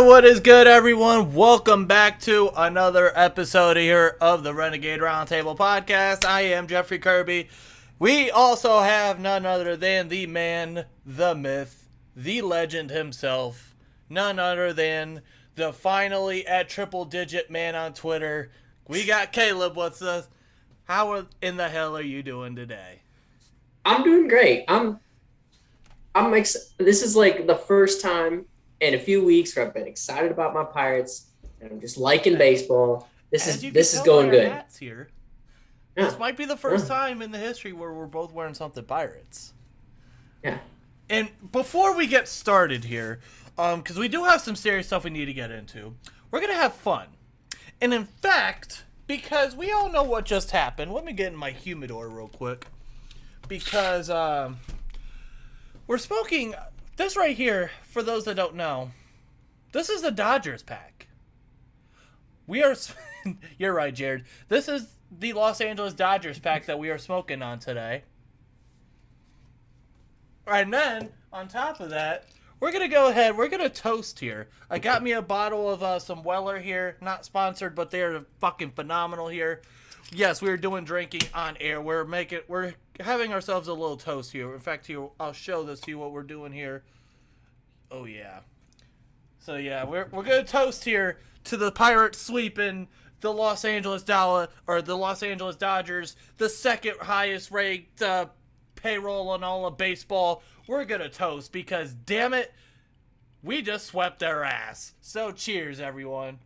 What is good, everyone? Welcome back to another episode here of the Renegade Roundtable Podcast. I am Jeffrey Kirby. We also have none other than the man, the myth, the legend himself. None other than the finally at triple-digit man on Twitter. We got Caleb with us. How in the hell are you doing today? I'm doing great. This is like the first time in a few weeks where I've been excited about my Pirates and I'm just liking baseball. This is going good. Hats here. Yeah. This might be the first time in the history where we're both wearing something Pirates. Yeah. And before we get started here, because we do have some serious stuff we need to get into, we're going to have fun. And in fact, because we all know what just happened, let me get in my humidor real quick. Because we're smoking this right here, for those that don't know, this is the Dodgers pack. We are, you're right, Jared. This is the Los Angeles Dodgers pack that we are smoking on today. And then, on top of that, we're going to go ahead, we're going to toast here. I got me a bottle of some Weller here, not sponsored, but they're fucking phenomenal here. Yes, we're doing drinking on air. We're having ourselves a little toast here. In fact, here, I'll show this to you what we're doing here. Oh yeah. So yeah, we're gonna toast here to the Pirates sweeping the Los Angeles Dodgers, the second highest ranked payroll in all of baseball. We're gonna toast because damn it, we just swept their ass. So cheers, everyone.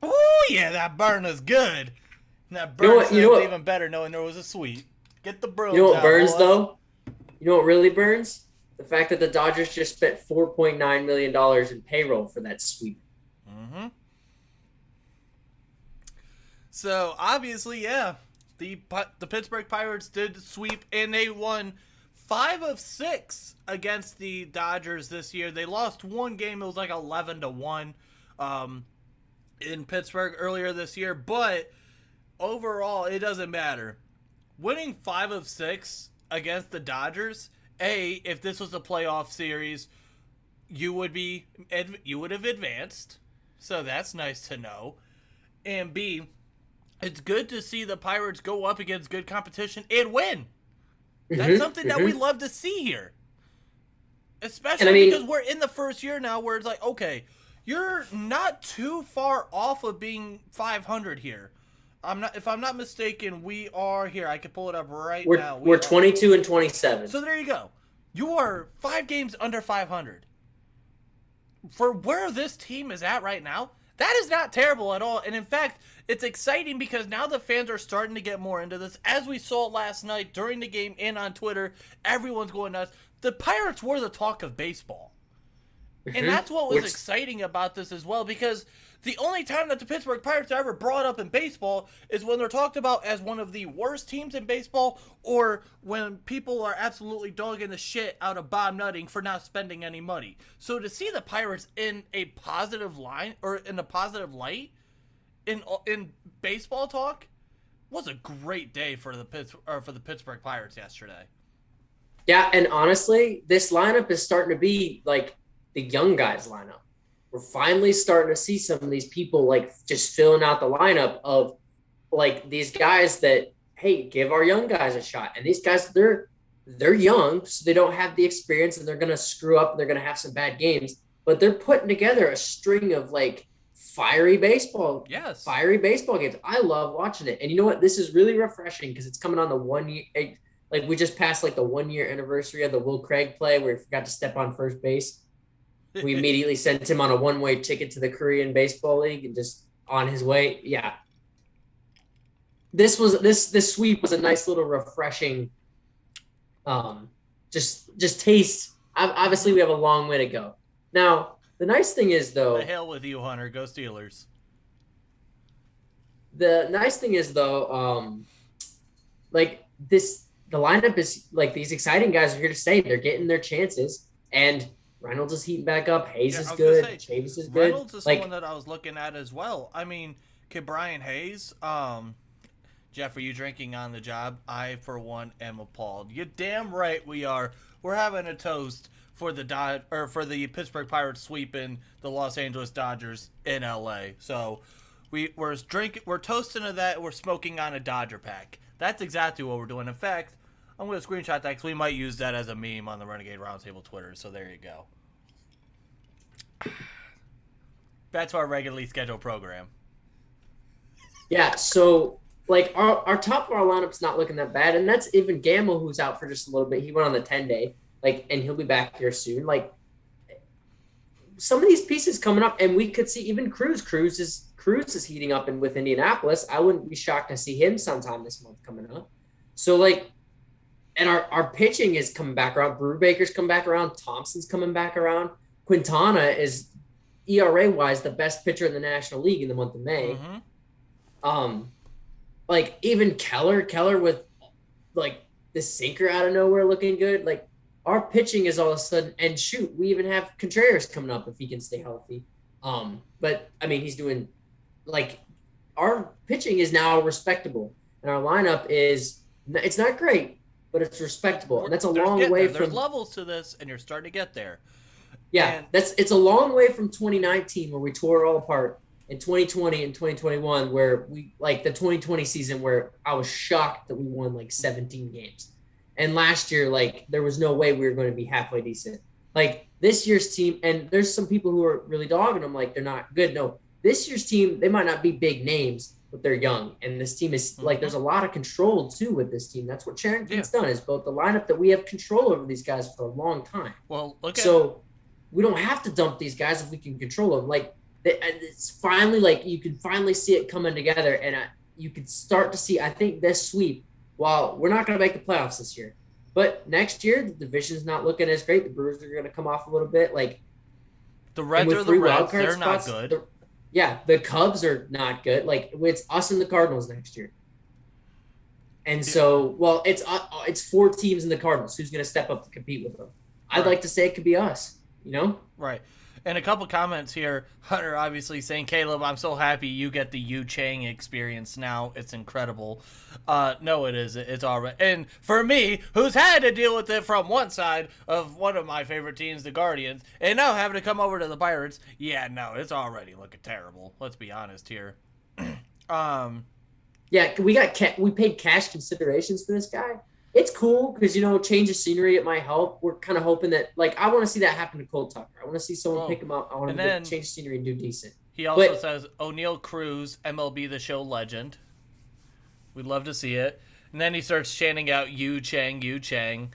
Oh yeah, that burn is good. And that burn is even better knowing there was a sweet. Get the broom. You know what burns though? You know what really burns? The fact that the Dodgers just spent $4.9 million in payroll for that sweep. Mm-hmm. So obviously, yeah, the Pittsburgh Pirates did sweep, and they won 5 of 6 against the Dodgers this year. They lost one game; it was like 11-1. In Pittsburgh earlier this year, but overall it doesn't matter. Winning 5 of 6 against the Dodgers, if this was a playoff series, you would have advanced, so that's nice to know. And B, it's good to see the Pirates go up against good competition and win. That's something that we love to see here, especially because we're in the first year now where it's like, okay, you're not too far off of being 500 here. If I'm not mistaken, we are here. I can pull it up right now. We're 22 and 27. So there you go. You are 5 games under 500. For where this team is at right now, that is not terrible at all. And in fact, it's exciting because now the fans are starting to get more into this. As we saw last night during the game and on Twitter, everyone's going nuts. The Pirates were the talk of baseball. And that's what was exciting about this as well, because the only time that the Pittsburgh Pirates are ever brought up in baseball is when they're talked about as one of the worst teams in baseball, or when people are absolutely dogging the shit out of Bob Nutting for not spending any money. So to see the Pirates in a positive line, or in a positive light in baseball talk, was a great day for the Pittsburgh Pirates yesterday. Yeah, and honestly, this lineup is starting to be like the young guys lineup. We're finally starting to see some of these people like just filling out the lineup of like these guys that, hey, give our young guys a shot. And these guys, they're young, so they don't have the experience, and they're going to screw up and they're going to have some bad games, but they're putting together a string of like fiery baseball games. I love watching it. And you know what? This is really refreshing because it's coming on the 1 year, like we just passed like the 1 year anniversary of the Will Craig play where he forgot to step on first base. We immediately sent him on a one-way ticket to the Korean Baseball League and just on his way. Yeah. This sweep was a nice little refreshing just taste. Obviously we have a long way to go. Now, the nice thing is though, the hell with you, Hunter. Go Steelers. The nice thing is though, the lineup is like these exciting guys are here to stay. They're getting their chances, and Reynolds is heating back up. Hayes is good. Chavis is good. Reynolds is someone that I was looking at as well. I mean, could Brian Hayes, Jeff, are you drinking on the job? I, for one, am appalled. You're damn right we are. We're having a toast for the Pittsburgh Pirates sweeping the Los Angeles Dodgers in LA. So we're toasting to that. We're smoking on a Dodger pack. That's exactly what we're doing. In fact, I'm going to screenshot that because we might use that as a meme on the Renegade Roundtable Twitter. So there you go. That's our regularly scheduled program. Yeah, so like our top of our lineup's not looking that bad, and that's even Gamble, who's out for just a little bit. He went on the 10-day, and he'll be back here soon. Like, some of these pieces coming up, and we could see even Cruz. Cruz is heating up with Indianapolis. I wouldn't be shocked to see him sometime this month coming up. So and our pitching is coming back around. Brubaker's come back around. Thompson's coming back around. Quintana is ERA-wise the best pitcher in the National League in the month of May. Mm-hmm. Even Keller with the sinker out of nowhere looking good. Like, our pitching is all of a sudden, and shoot, we even have Contreras coming up if he can stay healthy. But I mean, he's doing our pitching is now respectable, and our lineup it's not great, but it's respectable, and that's a long way from. There's levels to this, and you're starting to get there. Yeah, it's a long way from 2019 where we tore it all apart, in 2020 and 2021 where we the 2020 season where I was shocked that we won 17 games. And last year, there was no way we were going to be halfway decent. This year's team, and there's some people who are really dogging them they're not good. No, this year's team, they might not be big names, but they're young. And this team is there's a lot of control too with this team. That's what Charrington's done, is built the lineup that we have control over these guys for a long time. Well, we don't have to dump these guys if we can control them. It's finally you can finally see it coming together, and you can start to see. I think this sweep, while we're not going to make the playoffs this year, but next year the division's not looking as great. The Brewers are going to come off a little bit. The Reds are the Reds. They're not good. The Cubs are not good. It's us and the Cardinals next year. And so, it's 4 teams in the Cardinals. Who's going to step up to compete with them? I'd like to say it could be us. Right. And a couple comments here. Hunter obviously saying, Caleb, I'm so happy you get the Yu Chang experience now. It's incredible. No, it is. It's all right. And for me, who's had to deal with it from one side of one of my favorite teams, the Guardians, and now having to come over to the Pirates, it's already looking terrible. Let's be honest here. We paid cash considerations for this guy. It's cool because, change of scenery, it might help. We're kind of hoping that, I want to see that happen to Cole Tucker. I want to see someone pick him up. I want to change scenery and do decent. He also says, O'Neal Cruz, MLB The Show legend. We'd love to see it. And then he starts chanting out, Yu Chang, Yu Chang.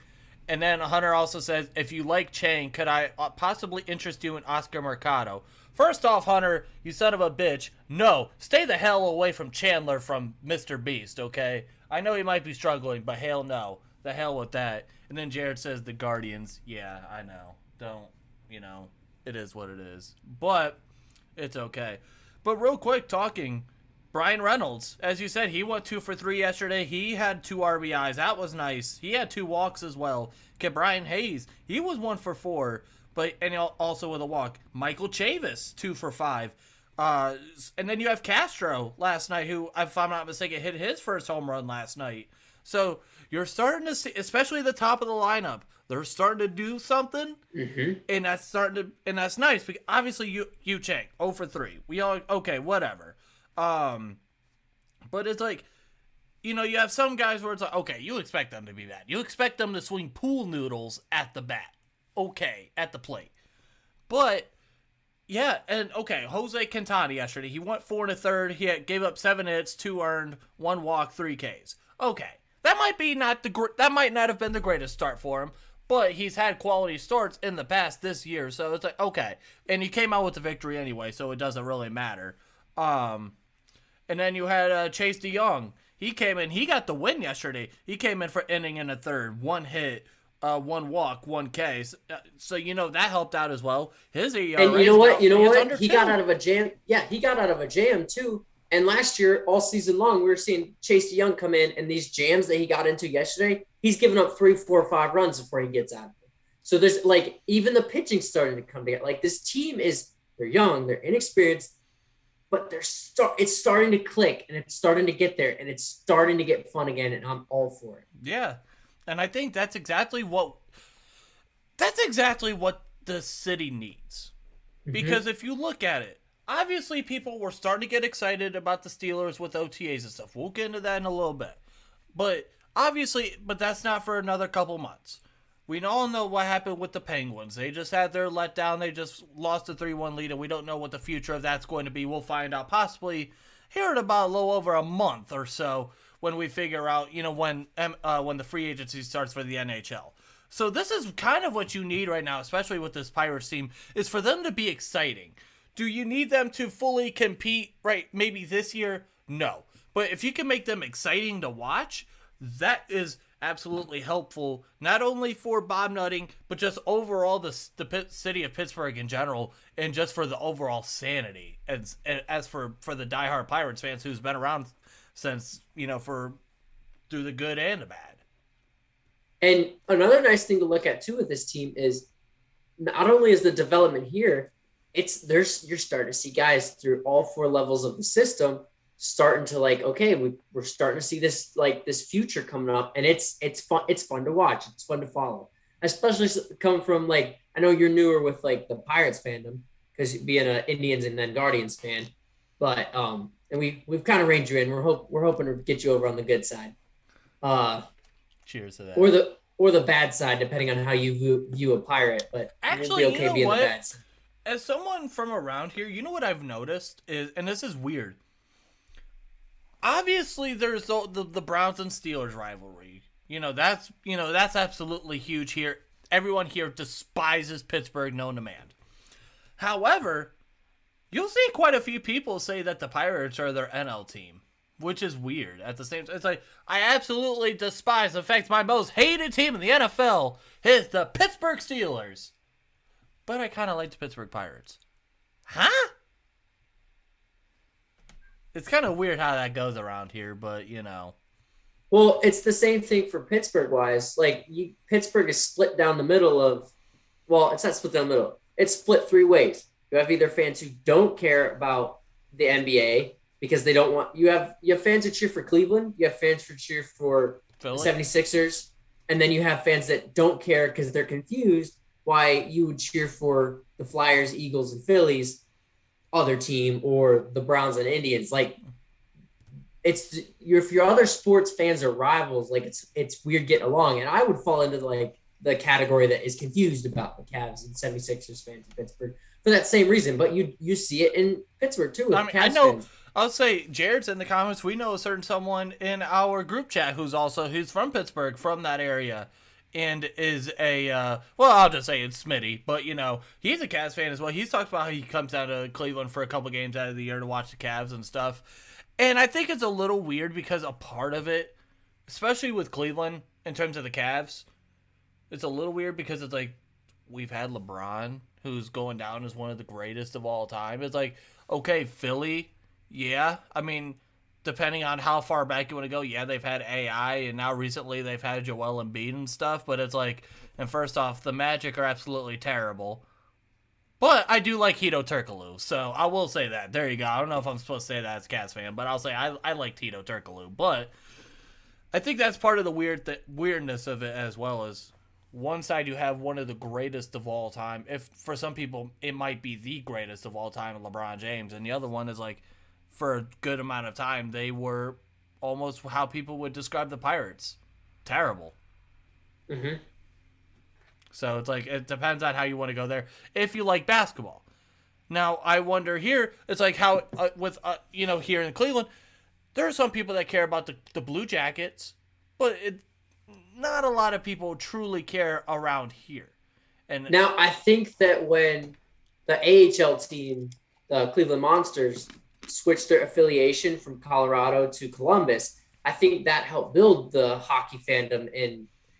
And then Hunter also says, if you like Chang, could I possibly interest you in Oscar Mercado? First off, Hunter, you son of a bitch, no, stay the hell away from Chandler from Mr. Beast, okay? I know he might be struggling, but hell no. The hell with that. And then Jared says the Guardians. Yeah, I know. Don't, it is what it is. But it's okay. But real quick, Brian Reynolds, as you said, he went 2 for 3 yesterday. He had 2 RBIs. That was nice. He had 2 walks as well. Okay, Brian Hayes, he was 1 for 4. And also with a walk. Michael Chavis, 2 for 5. And then you have Castro last night, who, if I'm not mistaken, hit his first home run last night. So you're starting to see, especially the top of the lineup, they're starting to do something, and that's nice. Because obviously, you Chang 0 for 3. We all okay, whatever. But it's you have some guys where it's okay, you expect them to be bad. You expect them to swing pool noodles at the bat. Okay, at the plate. But, yeah, and okay, Jose Quintana yesterday, he went 4 1/3. He gave up 7 hits, 2 earned, 1 walk, 3 Ks. Okay, that might not have been the greatest start for him, but he's had quality starts in the past this year, so it's okay. And he came out with the victory anyway, so it doesn't really matter. And then you had Chase DeYoung. He came in, he got the win yesterday. He came in for inning and a third, 1 hit. 1 walk, 1 K. So that helped out as well. His ERA. And you know what? He got out of a jam. Yeah, he got out of a jam too. And last year, all season long, we were seeing Chase DeYoung come in, and these jams that he got into yesterday, he's giving up 3, 4, 5 runs before he gets out of it. So there's even the pitching starting to come together. This team they're young, they're inexperienced, but it's starting to click, and it's starting to get there, and it's starting to get fun again, and I'm all for it. Yeah. And I think that's exactly what That's exactly what the city needs. Because if you look at it, obviously people were starting to get excited about the Steelers with OTAs and stuff. We'll get into that in a little bit. But that's not for another couple months. We all know what happened with the Penguins. They just had their letdown. They just lost a 3-1 lead, and we don't know what the future of that's going to be. We'll find out possibly here in about a little over a month or so when we figure out, when the free agency starts for the NHL. So this is kind of what you need right now, especially with this Pirates team, is for them to be exciting. Do you need them to fully compete, right, maybe this year? No. But if you can make them exciting to watch, that is absolutely helpful, not only for Bob Nutting, but just overall the city of Pittsburgh in general, and just for the overall sanity. As for the diehard Pirates fans who's been around since, through the good and the bad. And another nice thing to look at too with this team is not only is the development here, you're starting to see guys through all 4 levels of the system starting to we're starting to see this future coming up, and it's fun to watch. It's fun to follow, especially come from I know you're newer with the Pirates fandom because being an Indians and then Guardians fan, but and we've kind of reined you in. We're hoping to get you over on the good side. Cheers to that. Or the bad side, depending on how you view a Pirate. But actually, we'll be okay being what? The bad side. As someone from around here, you know what I've noticed is, and this is weird. Obviously, there's the Browns and Steelers rivalry. That's absolutely huge here. Everyone here despises Pittsburgh known to man. However, you'll see quite a few people say that the Pirates are their NL team, which is weird. At the same time, it's I absolutely despise. In fact, my most hated team in the NFL is the Pittsburgh Steelers. But I kind of like the Pittsburgh Pirates. Huh? It's kind of weird how that goes around here, but Well, it's the same thing for Pittsburgh-wise. Pittsburgh is split down the middle of. Well, it's not split down the middle. It's split 3 ways. You have either fans who don't care about the NBA because they don't want. You have fans who cheer for Cleveland. You have fans who cheer for Philly? The 76ers, and then you have fans that don't care because they're confused why you would cheer for the Flyers, Eagles, and Phillies other team or the Browns and Indians. If your other sports fans are rivals, it's weird getting along. And I would fall into the category that is confused about the Cavs and 76ers fans in Pittsburgh for that same reason. But you see it in Pittsburgh too. With I know. Fans. I'll say Jared's in the comments. We know a certain someone in our group chat who's from Pittsburgh, from that area. And is I'll just say it's Smitty, but he's a Cavs fan as well. He's talked about how he comes down to Cleveland for a couple games out of the year to watch the Cavs and stuff. And I think it's a little weird because a part of it, especially with Cleveland in terms of the Cavs, it's a little weird because it's we've had LeBron, who's going down as one of the greatest of all time. It's okay, Philly, yeah. I mean, depending on how far back you want to go, yeah, they've had AI, and now recently they've had Joel Embiid and stuff, but it's and first off, the Magic are absolutely terrible. But I do like Hito Turkoglu, so I will say that. There you go. I don't know if I'm supposed to say that as a Cavs fan, but I'll say I like Hito Turkoglu. But I think that's part of the weirdness of it as well. As one side you have one of the greatest of all time. If for some people it might be the greatest of all time, LeBron James, and the other one is for a good amount of time, they were almost how people would describe the Pirates. Terrible. Mm-hmm. So it's it depends on how you want to go there. If you like basketball. Now, I wonder here, it's how with, here in Cleveland, there are some people that care about the Blue Jackets, but not a lot of people truly care around here. And now, I think that when the AHL team, the Cleveland Monsters, switched their affiliation from Colorado to Columbus, I think that helped build the hockey fandom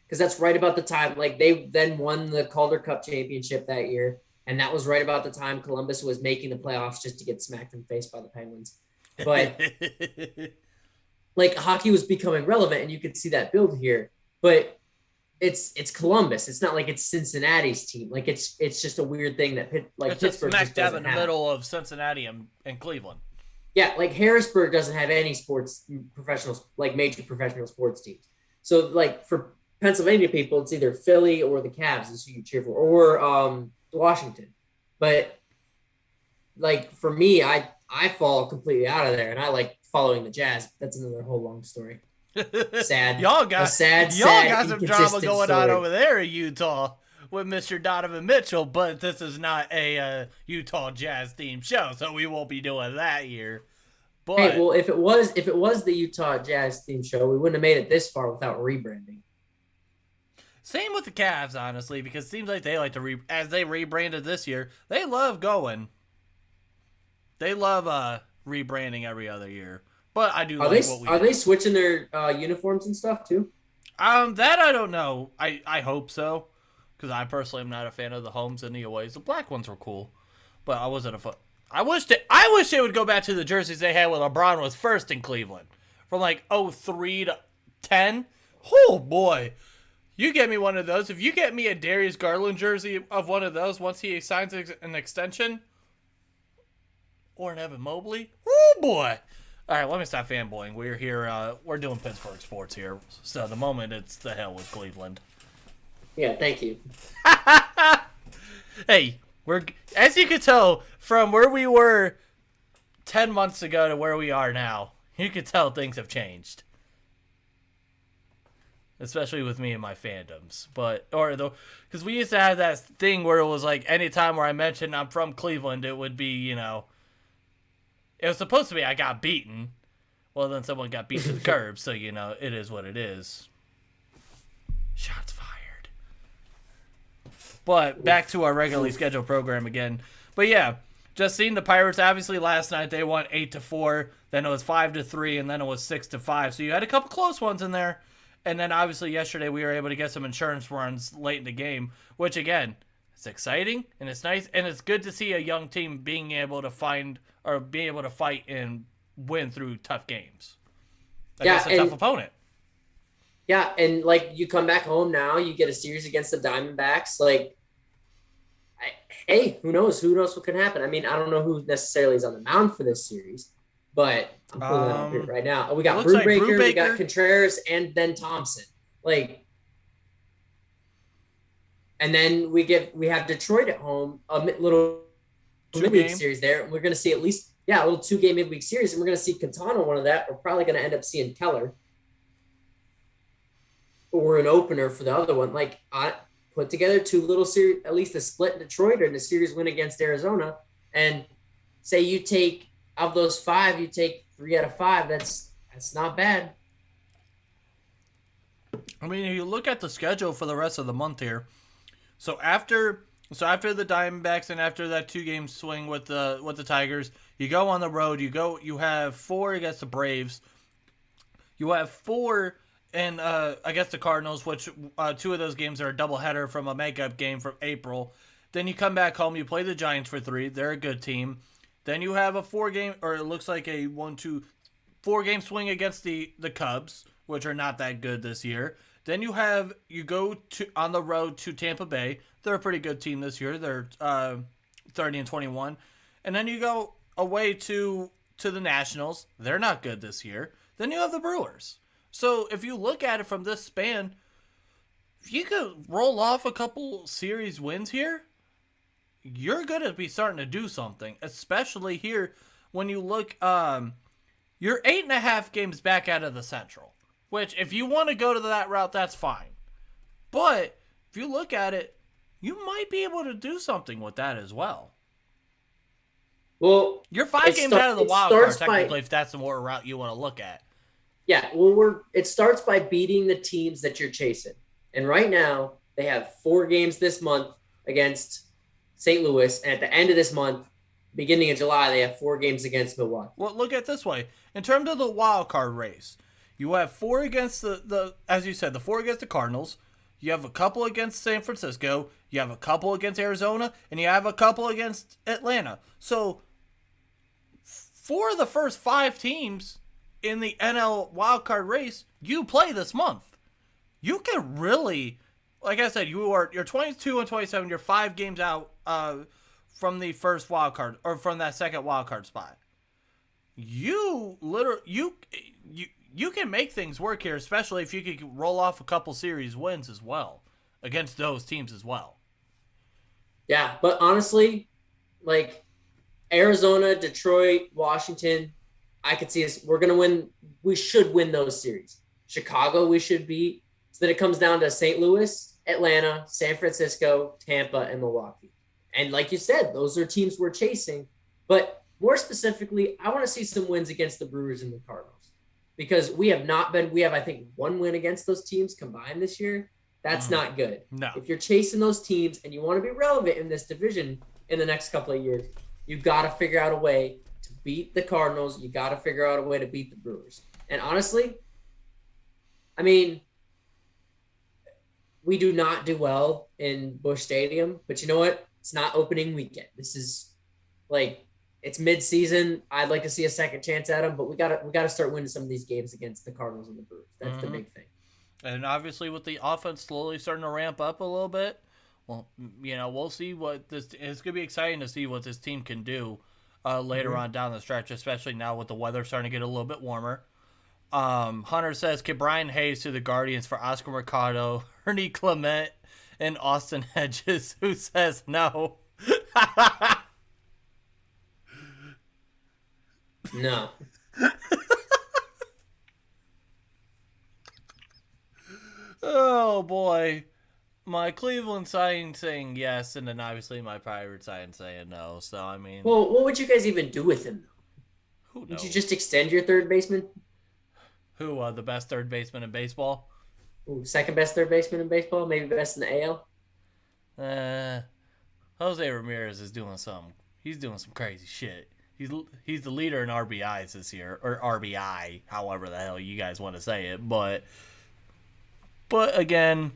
because that's right about the time, they then won the Calder Cup championship that year. And that was right about the time Columbus was making the playoffs just to get smacked in the face by the Penguins. But hockey was becoming relevant, and you could see that build here, but it's Columbus. It's not it's Cincinnati's team. It's just a weird thing that it's Pittsburgh smack just dab in the have. middle of Cincinnati and Cleveland. Yeah, Harrisburg doesn't have any sports professionals, major professional sports teams. So for Pennsylvania people, it's either Philly or the Cavs is who you cheer for, or Washington. But like for me, I fall completely out of there, and I like following the Jazz. That's another whole long story. Sad. y'all got sad some drama going on story. over there in Utah with Mr. Donovan Mitchell, but this is not a Utah Jazz themed show, so we won't be doing that here. But Hey, well, if it was the Utah Jazz theme show, we wouldn't have made it this far without rebranding. same with the Cavs, honestly, because it seems like they like to as they rebranded this year, they love going. They love rebranding every other year. But I do Are like they what we are do. they switching their uniforms and stuff too? That I don't know. I hope so, because I personally am not a fan of the homes and the aways. The black ones were cool, but I wasn't a fan. I wish they would go back to the jerseys they had when LeBron was first in Cleveland, from like 03 to 10. Oh boy, you get me one of those. If you get me a Darius Garland jersey of one of those once he signs an extension, or an Evan Mobley, oh boy. All right, let me stop fanboying. We're here. We're doing Pittsburgh sports here. So the moment it's the hell with Cleveland. Yeah, thank you. Hey, as you can tell from where we were 10 months ago to where we are now. You can tell things have changed, especially with me and my fandoms. Because we used to have that thing where it was like anytime where I mentioned I'm from Cleveland, it would be It was supposed to be I got beaten. Well, then someone got beat to the curb, so, it is what it is. Shots fired. But back to our regularly scheduled program again. But yeah, just seeing the Pirates, obviously last night they won 8-4, then it was 5-3, and then it was 6-5. So you had a couple close ones in there. And then obviously yesterday we were able to get some insurance runs late in the game, which again, it's exciting and it's nice. And it's good to see a young team being able to fight and win through tough games against a tough opponent. Yeah, and like you come back home now, you get a series against the Diamondbacks. Like, hey, who knows? Who knows what can happen? I mean, I don't know who necessarily is on the mound for this series, but I'm pulling it up here right now. We got Brubaker, we got Contreras, and then Thompson. Like, and then we have Detroit at home, a little midweek series there. We're going to see a little 2-game midweek series, and we're going to see Quintana one of that. We're probably going to end up seeing Keller or an opener for the other one. Like, I put together 2 little series, at least a split in Detroit or in the series win against Arizona, and say you take of those 5, you take 3 out of 5. That's not bad. I mean, if you look at the schedule for the rest of the month here, so after the Diamondbacks and after that 2-game swing with the Tigers, you go on the road. You have 4 against the Braves. You have 4 and against the Cardinals, which 2 of those games are a doubleheader from a makeup game from April. Then you come back home. You play the Giants for 3. They're a good team. Then you have a 4-game, or it looks like a 4-game swing against the Cubs, which are not that good this year. Then you go on the road to Tampa Bay. They're a pretty good team this year. They're 30-21. And then you go away to the Nationals. They're not good this year. Then you have the Brewers. So if you look at it from this span, if you could roll off a couple series wins here, you're going to be starting to do something, especially here when you look, you're 8.5 games back out of the Central, which if you want to go to that route, that's fine. But if you look at it, you might be able to do something with that as well. Well, you're 5 games out of the wild card, technically, if that's the more route you want to look at. Yeah, well, it starts by beating the teams that you're chasing. And right now, they have 4 games this month against St. Louis. And at the end of this month, beginning of July, they have 4 games against Milwaukee. Well, look at it this way. In terms of the wild card race, you have 4 against the as you said, the 4 against the Cardinals. You have a couple against San Francisco. You have a couple against Arizona. And you have a couple against Atlanta. So, for the first 5 teams in the NL wildcard race, you play this month. You can really, like I said, you're 22-27. You're 5 games out from the first wildcard, or from that second wildcard spot. You you can make things work here, especially if you could roll off a couple series wins as well against those teams as well. Yeah, but honestly, like Arizona, Detroit, Washington, I could see us. We're going to win. We should win those series. Chicago, we should beat. So then it comes down to St. Louis, Atlanta, San Francisco, Tampa, and Milwaukee. And like you said, those are teams we're chasing. But more specifically, I want to see some wins against the Brewers and the Cardinals because we have, I think, one win against those teams combined this year. That's not good. No. If you're chasing those teams and you want to be relevant in this division in the next couple of years, you've got to figure out a way to beat the Cardinals. You got to figure out a way to beat the Brewers. And honestly, I mean, we do not do well in Busch Stadium, but you know what? It's not opening weekend. This is like, it's mid-season. I'd like to see a second chance at them, but we gotta start winning some of these games against the Cardinals and the Brewers. That's the big thing. And obviously, with the offense slowly starting to ramp up a little bit, well, we'll see what this. It's gonna be exciting to see what this team can do later on down the stretch, especially now with the weather starting to get a little bit warmer. Hunter says, "Can Brian Hayes to the Guardians for Oscar Mercado, Ernie Clement, and Austin Hedges?" Who says no? No. Oh boy, my Cleveland side saying yes, and then obviously my Pirates side saying no. So I mean, well, what would you guys even do with him? Who knows? Would you just extend your third baseman? Who the best third baseman in baseball? Ooh, second best third baseman in baseball, maybe best in the AL. Jose Ramirez is doing some. He's doing some crazy shit. He's the leader in RBIs this year, or RBI, however the hell you guys want to say it. But again,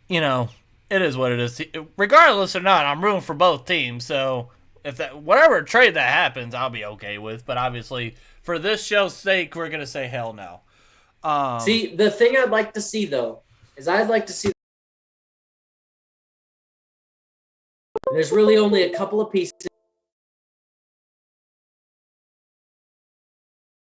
it is what it is. Regardless or not, I'm rooting for both teams. So if whatever trade that happens, I'll be okay with. But obviously, for this show's sake, we're gonna say hell no. See, the thing I'd like to see though is I'd like to see. There's really only a couple of pieces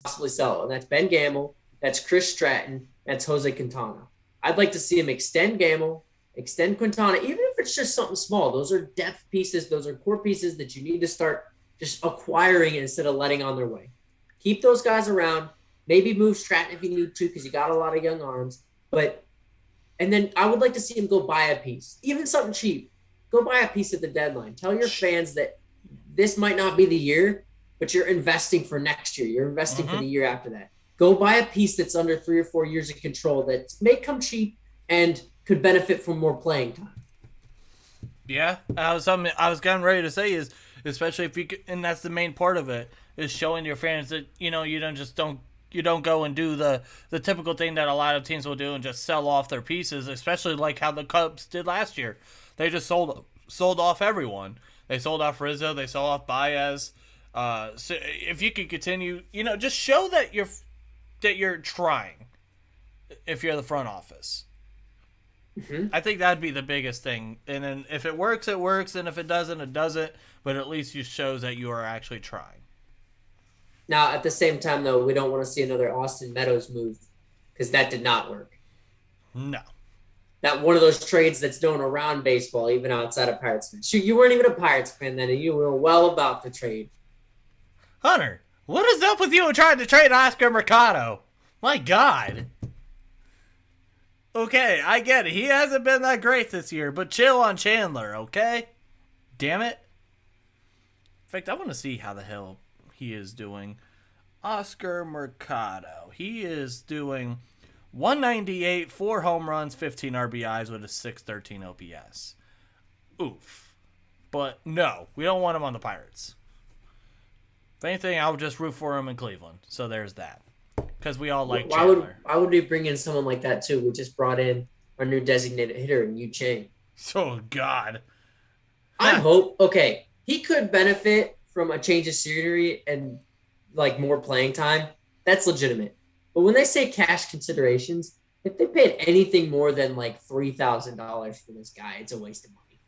possibly sell, and that's Ben Gamble, that's Chris Stratton, that's Jose Quintana. I'd like to see him extend Gamble, extend Quintana, even if it's just something small. Those are depth pieces. Those are core pieces that you need to start just acquiring instead of letting on their way. Keep those guys around. Maybe move Stratton if you need to because you got a lot of young arms. And then I would like to see him go buy a piece, even something cheap. Go buy a piece at the deadline. Tell your fans that this might not be the year, but you're investing for next year. You're investing for the year after that. Go buy a piece that's under 3 or 4 years of control that may come cheap and could benefit from more playing time. Yeah, I was getting ready to say is, especially if and that's the main part of it, is showing your fans that you don't go and do the typical thing that a lot of teams will do and just sell off their pieces, especially like how the Cubs did last year. They just sold off everyone. They sold off Rizzo. They sold off Baez. So if you could continue, just show that you're trying. If you're the front office, I think that'd be the biggest thing. And then if it works, it works, and if it doesn't, it doesn't. But at least it shows that you are actually trying. Now, at the same time, though, we don't want to see another Austin Meadows move because that did not work. No. That one of those trades that's known around baseball, even outside of Pirates fans. Shoot, you weren't even a Pirates fan then, and you were well about the trade. Hunter, what is up with you trying to trade Oscar Mercado? My God. Okay, I get it. He hasn't been that great this year, but chill on Chandler, okay? Damn it. In fact, I want to see how the hell he is doing. Oscar Mercado. He is doing 198, 4 home runs, 15 RBIs with a 613 OPS. Oof. But no, we don't want him on the Pirates. If anything, I would just root for him in Cleveland. So there's that. Because we all like Chandler. Why would we bring in someone like that, too? We just brought in our new designated hitter in Yu Chang. Oh, God. I hope. Okay, he could benefit from a change of scenery and, more playing time. That's legitimate. But when they say cash considerations, if they paid anything more than, $3,000 for this guy, it's a waste of money.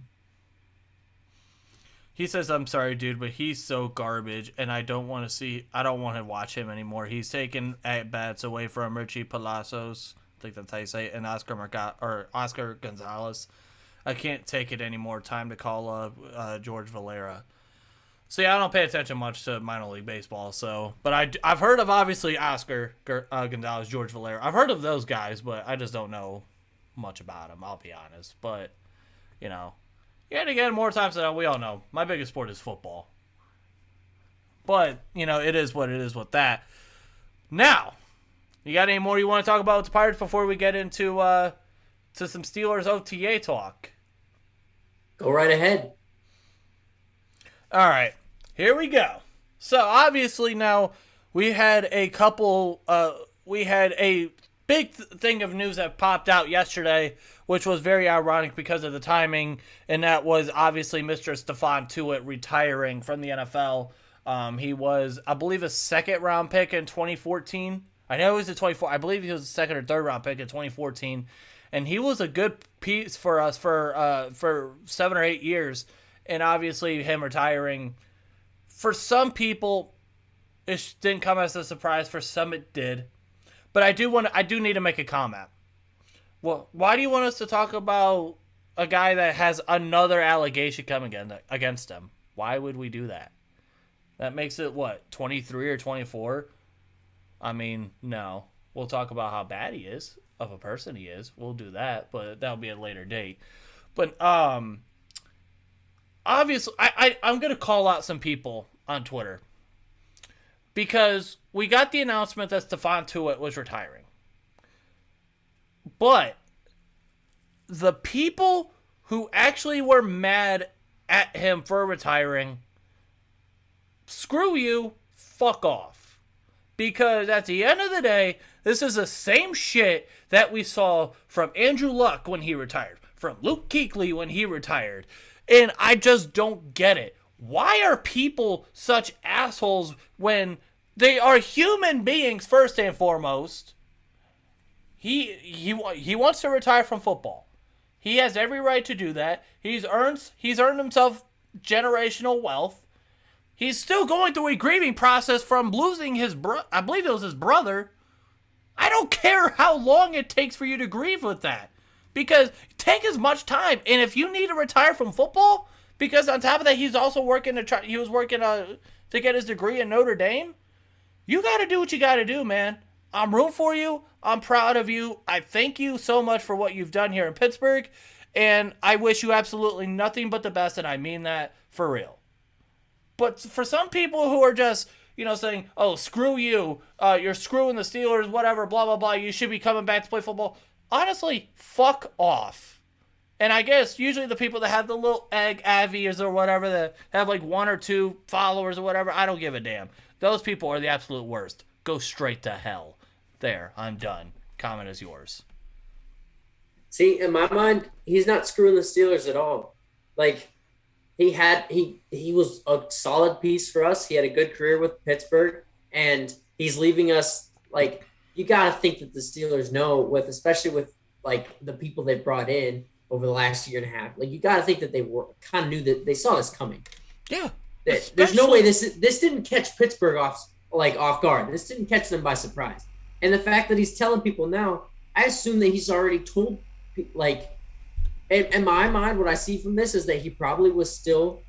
He says, "I'm sorry, dude, but he's so garbage, and I don't want to watch him anymore. He's taking at-bats away from Richie Palacios, I think that's how you say it, and Oscar Gonzalez. I can't take it anymore. Time to call up George Valera." See, I don't pay attention much to minor league baseball, but I've heard of, obviously, Oscar Gonzalez, George Valera. I've heard of those guys, but I just don't know much about them, I'll be honest. But, yet again, more times than not, we all know, my biggest sport is football. But, it is what it is with that. Now, you got any more you want to talk about with the Pirates before we get into to some Steelers OTA talk? Go right ahead. All right, here we go. So, obviously, now we had a big thing of news that popped out yesterday, which was very ironic because of the timing, and that was obviously Mr. Stephon Tuitt retiring from the NFL. He was, I believe, a second-round pick in 2014. I know he was a 24. I believe he was a second or third-round pick in 2014, and he was a good piece for us for 7 or 8 years. And obviously, him retiring, for some people, it didn't come as a surprise. For some, it did. But I do need to make a comment. Well, why do you want us to talk about a guy that has another allegation coming against him? Why would we do that? That makes it, 23 or 24? I mean, no. We'll talk about how bad he is, of a person he is. We'll do that, but that'll be at a later date. But, obviously, I'm going to call out some people on Twitter because we got the announcement that Stephon Tuitt was retiring. But the people who actually were mad at him for retiring, screw you, fuck off. Because at the end of the day, this is the same shit that we saw from Andrew Luck when he retired, from Luke Kuechly when he retired. And I just don't get it. Why are people such assholes when they are human beings first and foremost? He wants to retire from football. He has every right to do that. He's earned himself generational wealth. He's still going through a grieving process from losing I believe it was his brother. I don't care how long it takes for you to grieve with that. Because take as much time, and if you need to retire from football, because on top of that he's also working to get his degree in Notre Dame, you got to do what you got to do, man. I'm rooting for you. I'm proud of you. I thank you so much for what you've done here in Pittsburgh, and I wish you absolutely nothing but the best, and I mean that for real. But for some people who are just, saying, "Oh, screw you, you're screwing the Steelers, whatever, blah blah blah. You should be coming back to play football." Honestly, fuck off. And I guess usually the people that have the little egg avies or whatever that have like 1 or 2 followers or whatever, I don't give a damn. Those people are the absolute worst. Go straight to hell. There, I'm done. Comment is yours. See, in my mind, he's not screwing the Steelers at all. Like, he was a solid piece for us. He had a good career with Pittsburgh, and he's leaving us like, you got to think that the Steelers know, especially with like the people they brought in over the last year and a half. Like, you got to think that they kind of knew that they saw this coming. Yeah. There's no way this didn't catch Pittsburgh off guard. This didn't catch them by surprise. And the fact that he's telling people now, I assume that he's already told, like, in my mind, what I see from this is that he probably was still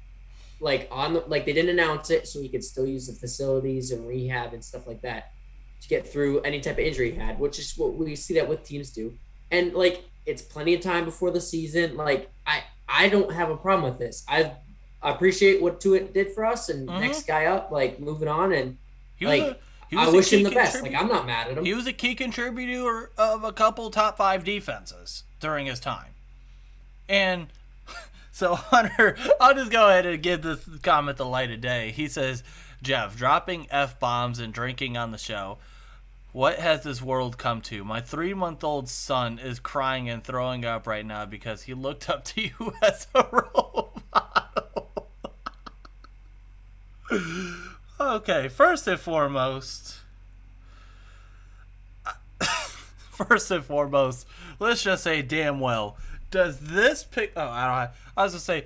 like they didn't announce it, so he could still use the facilities and rehab and stuff like that to get through any type of injury he had, which is what we see that with teams do. And like, it's plenty of time before the season. Like, I don't have a problem with this. I appreciate what Tuitt did for us, and next guy up, like, moving on. And I wish him the best. Like, I'm not mad at him. He was a key contributor of a couple top 5 defenses during his time. And so, Hunter, I'll just go ahead and give this comment the light of day. He says, "Jeff, dropping F-bombs and drinking on the show. What has this world come to? My 3-month-old son is crying and throwing up right now because he looked up to you as a role model." Okay, first and foremost, let's just say damn well, does this pick... Oh, I was going to say,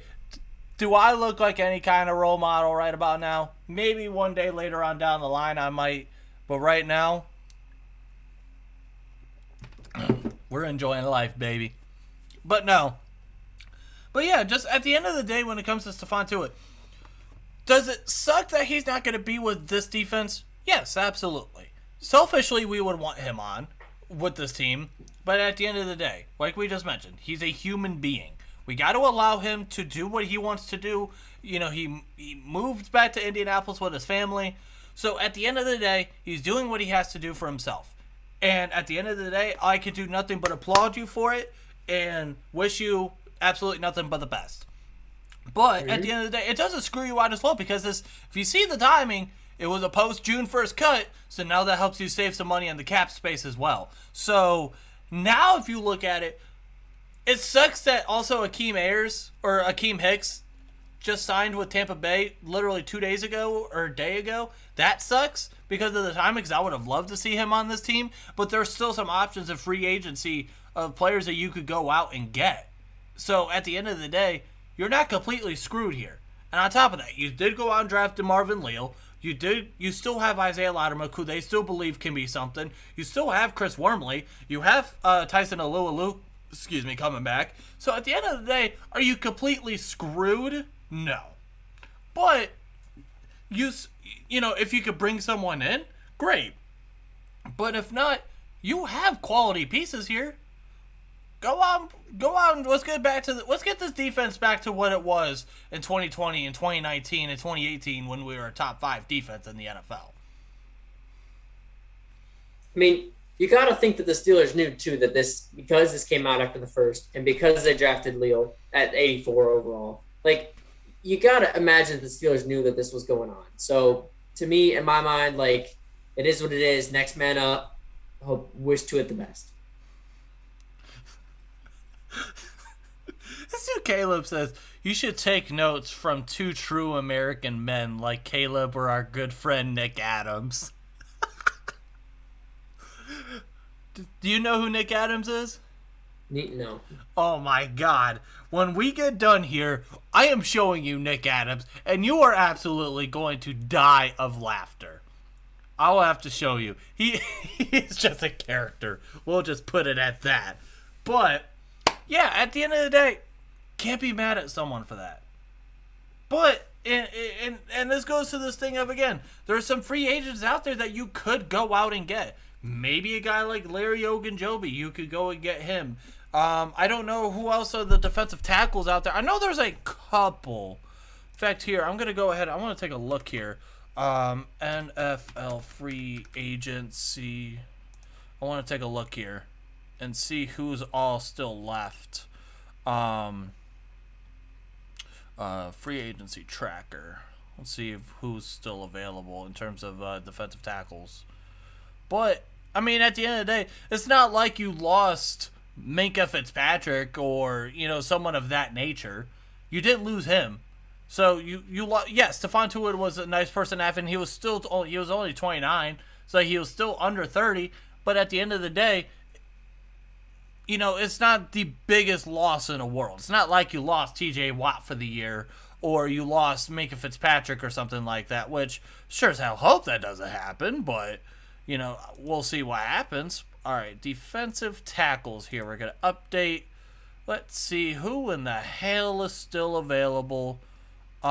Do I look like any kind of role model right about now? Maybe one day later on down the line I might, but right now, we're enjoying life, baby. But no. But yeah, just at the end of the day, when it comes to Stephon Tuitt, does it suck that he's not going to be with this defense? Yes, absolutely. Selfishly, we would want him on with this team. But at the end of the day, like we just mentioned, he's a human being. We got to allow him to do what he wants to do. You know, he moved back to Indianapolis with his family. So at the end of the day, he's doing what he has to do for himself. And at the end of the day, I could do nothing but applaud you for it and wish you absolutely nothing but the best. But at the end of the day, it doesn't screw you out as well, because if you see the timing, it was a post-June 1st cut, so now that helps you save some money on the cap space as well. So now if you look at it, it sucks that also Akeem Hicks just signed with Tampa Bay literally 2 days ago or a day ago. That sucks because of the timing, because I would have loved to see him on this team, but there's still some options of free agency of players that you could go out and get. So at the end of the day, you're not completely screwed here. And on top of that, you did go out and draft DeMarvin Leal. You still have Isaiah Loudermilk, who they still believe can be something. You still have Chris Wormley. You have Tyson Alualu, coming back. So at the end of the day, are you completely screwed? No. But you know, if you could bring someone in, great. But if not, you have quality pieces here. Go out and let's get this defense back to what it was in 2020 and 2019 and 2018 when we were a top 5 defense in the NFL. I mean, you got to think that the Steelers knew too that because this came out after the first, and because they drafted Leal at 84 overall, like, you got to imagine the Steelers knew that this was going on. So to me, in my mind, like, it is what it is. Next man up. Wish Tuitt the best. This dude Caleb says, you should take notes from 2 true American men like Caleb or our good friend Nick Adams. Do you know who Nick Adams is? No. Oh my god. When we get done here, I am showing you Nick Adams, and you are absolutely going to die of laughter. I'll have to show you. He's just a character. We'll just put it at that. But yeah, at the end of the day, can't be mad at someone for that. But and this goes to this thing of, again, there's some free agents out there that you could go out and get. Maybe a guy like Larry Ogunjobi, you could go and get him. I don't know who else are the defensive tackles out there. I know there's a couple. In fact, here, I'm going to go ahead. I want to take a look here. NFL free agency. I want to take a look here and see who's all still left. Free agency tracker. Let's see who's still available in terms of defensive tackles. But, I mean, at the end of the day, it's not like you lost Minkah Fitzpatrick or, you know, someone of that nature. You didn't lose him. So yes, Stephon Tuitt was a nice person to have, and he was only 29, so he was still under 30. But at the end of the day, you know, it's not the biggest loss in the world. It's not like you lost T.J. Watt for the year, or you lost Minkah Fitzpatrick or something like that. Which sure as hell hope that doesn't happen, but you know, we'll see what happens. All right, defensive tackles here. We're gonna update. Let's see who in the hell is still available. Or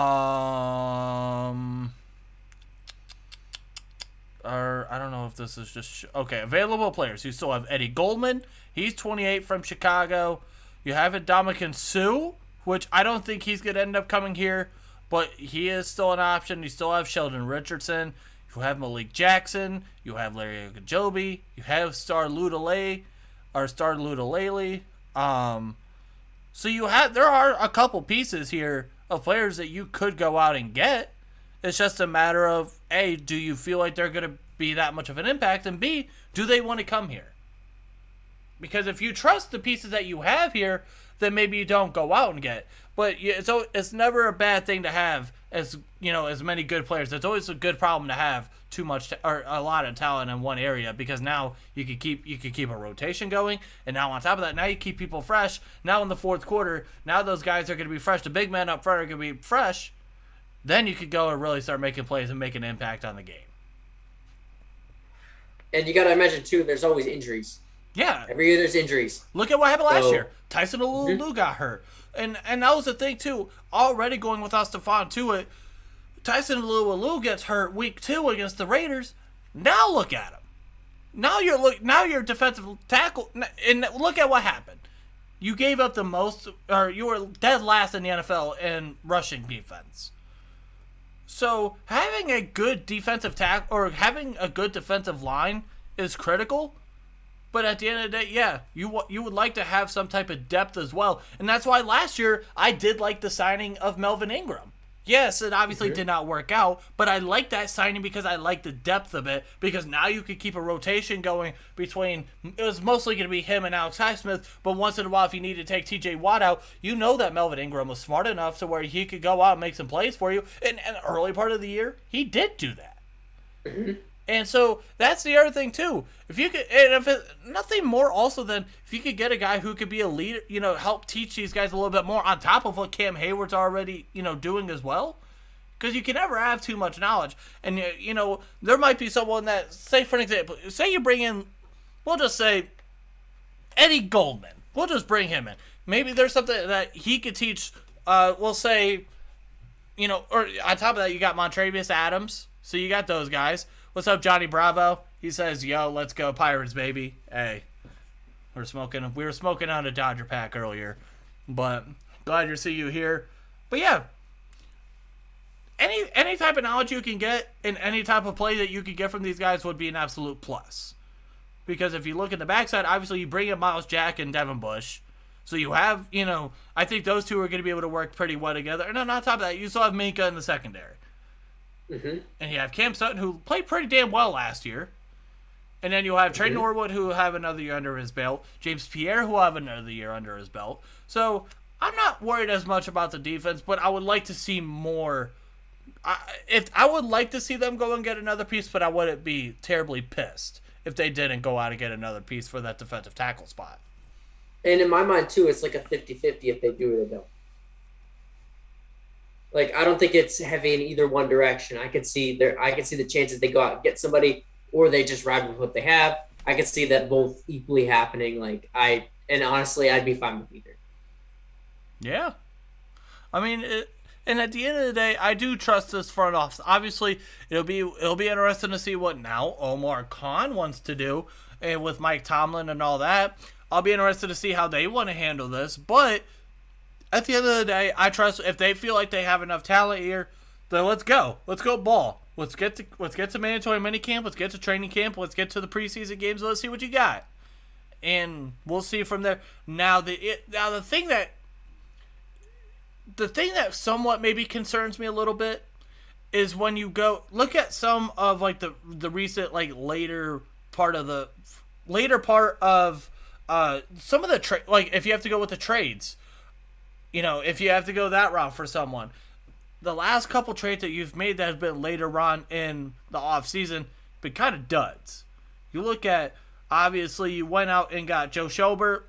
I don't know if this is just okay. Available players. You still have Eddie Goldman. He's 28 from Chicago. You have Ndamukong Suh, which I don't think he's gonna end up coming here, but he is still an option. You still have Sheldon Richardson. You have Malik Jackson. You have Larry Ogunjobi. You have Star Lutulele. So there are a couple pieces here of players that you could go out and get. It's just a matter of, A, do you feel like they're going to be that much of an impact? And B, do they want to come here? Because if you trust the pieces that you have here, then maybe you don't go out and get. But it's never a bad thing to have as many good players. It's always a good problem to have too much or a lot of talent in one area, because now you could keep a rotation going, and now on top of that, now you keep people fresh. Now in the fourth quarter, now those guys are going to be fresh. The big men up front are going to be fresh. Then you could go and really start making plays and make an impact on the game. And you got to imagine too, there's always injuries. Yeah. Every year there's injuries. Look at what happened last year. Tyson Alualu got hurt. And that was the thing too. Already going without Stephon Tuitt, Tyson Alualu gets hurt week 2 against the Raiders. Now look at him. Now you're defensive tackle, and look at what happened. You gave up the most, or you were dead last in the NFL in rushing defense. So having a good defensive tackle or having a good defensive line is critical. But at the end of the day, yeah, you would like to have some type of depth as well. And that's why last year I did like the signing of Melvin Ingram. Yes, it obviously did not work out, but I like that signing because I like the depth of it, because now you could keep a rotation going between, it was mostly going to be him and Alex Highsmith, but once in a while if you need to take TJ Watt out, you know that Melvin Ingram was smart enough to where he could go out and make some plays for you. And the early part of the year, he did do that. And so that's the other thing too. If you could, and if it, nothing more also than if you could get a guy who could be a leader, help teach these guys a little bit more on top of what Cam Hayward's already, doing as well. Because you can never have too much knowledge. And, there might be someone that, say for an example, say you bring in, we'll just say Eddie Goldman. We'll just bring him in. Maybe there's something that he could teach, we'll say, or on top of that, you got Montravius Adams. So you got those guys. What's up, Johnny Bravo? He says, yo, let's go Pirates, baby. Hey, we were smoking on a Dodger pack earlier, but glad to see you here. But yeah, any type of knowledge you can get and any type of play that you can get from these guys would be an absolute plus. Because if you look at the backside, obviously you bring in Miles Jack and Devin Bush. So you have, I think those two are going to be able to work pretty well together. And then on top of that, you still have Minka in the secondary. And you have Cam Sutton, who played pretty damn well last year. And then you'll have Trey Norwood, who will have another year under his belt. James Pierre, who will have another year under his belt. So I'm not worried as much about the defense, but I would like to see more. I would like to see them go and get another piece, but I wouldn't be terribly pissed if they didn't go out and get another piece for that defensive tackle spot. And in my mind, too, it's like a 50-50 if they do it or don't. Like, I don't think it's heavy in either one direction. I can see the chances they go out and get somebody, or they just ride with what they have. I can see that both equally happening. And honestly, I'd be fine with either. Yeah. I mean, and at the end of the day, I do trust this front office. Obviously, it'll be interesting to see what now Omar Khan wants to do, and with Mike Tomlin and all that. I'll be interested to see how they want to handle this, but at the end of the day, I trust if they feel like they have enough talent here, then let's go. Let's go ball. Let's get to mandatory minicamp. Let's get to training camp. Let's get to the preseason games. Let's see what you got, and we'll see from there. Now the thing that somewhat maybe concerns me a little bit is when you go look at some of the recent later part of some of the if you have to go with the trades. If you have to go that route for someone, the last couple trades that you've made that have been later on in the offseason been kind of duds. You look at, obviously, you went out and got Joe Schobert,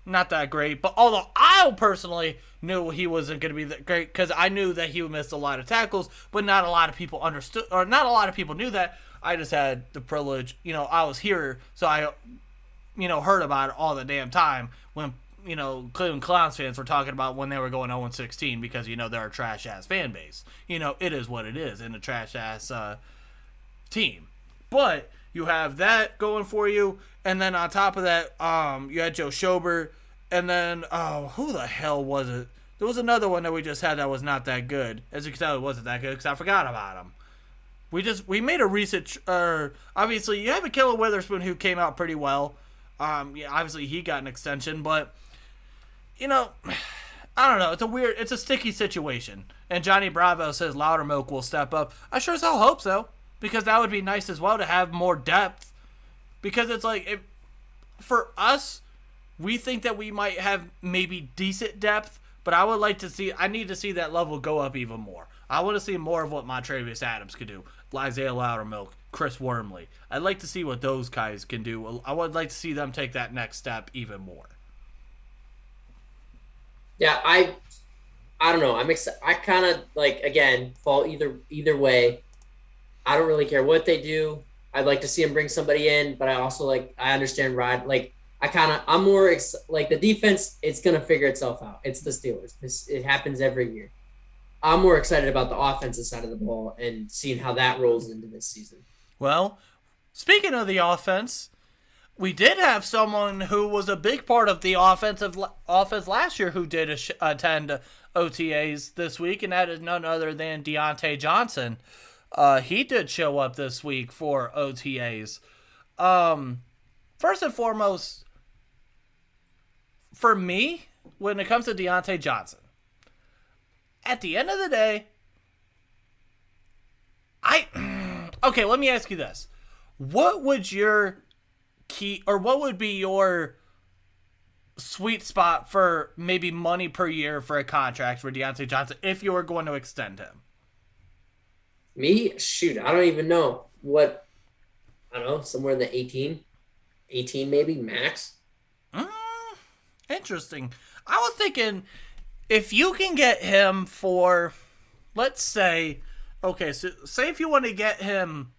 not that great. But although I personally knew he wasn't going to be that great because I knew that he would miss a lot of tackles, but not a lot of people understood, or not a lot of people knew that. I just had the privilege, I was here, so I, heard about it all the damn time when Cleveland Clowns fans were talking about when they were going 0-16 because, they're a trash-ass fan base. It is what it is in a trash-ass team. But you have that going for you, and then on top of that, you had Joe Schobert, and then, who the hell was it? There was another one that we just had that was not that good. As you can tell, it wasn't that good because I forgot about him. We made a recent, obviously, you have a Killer Witherspoon who came out pretty well. Obviously, he got an extension, but I don't know. It's a sticky situation. And Johnny Bravo says Loudermilk will step up. I sure as hell hope so, because that would be nice as well to have more depth. Because it's for us, we think that we might have maybe decent depth, but I need to see that level go up even more. I want to see more of what Montravius Adams could do, Isaiah Loudermilk, Chris Wormley. I'd like to see what those guys can do. I would like to see them take that next step even more. Yeah, I don't know. I'm excited. I kind of again fall either way. I don't really care what they do. I'd like to see them bring somebody in, but I also I understand I'm more the defense. It's gonna figure itself out. It's the Steelers. It happens every year. I'm more excited about the offensive side of the ball and seeing how that rolls into this season. Well, speaking of the offense, we did have someone who was a big part of the offense last year who did attend OTAs this week, and that is none other than Diontae Johnson. He did show up this week for OTAs. First and foremost, for me, when it comes to Diontae Johnson, at the end of the day, okay, let me ask you this. What would be your sweet spot for maybe money per year for a contract for Diontae Johnson if you were going to extend him? Me? Shoot, I don't even know. What? I don't know, somewhere in the 18 maybe, max. Interesting. I was thinking if you can get him for, let's say, okay, so say if you want to get him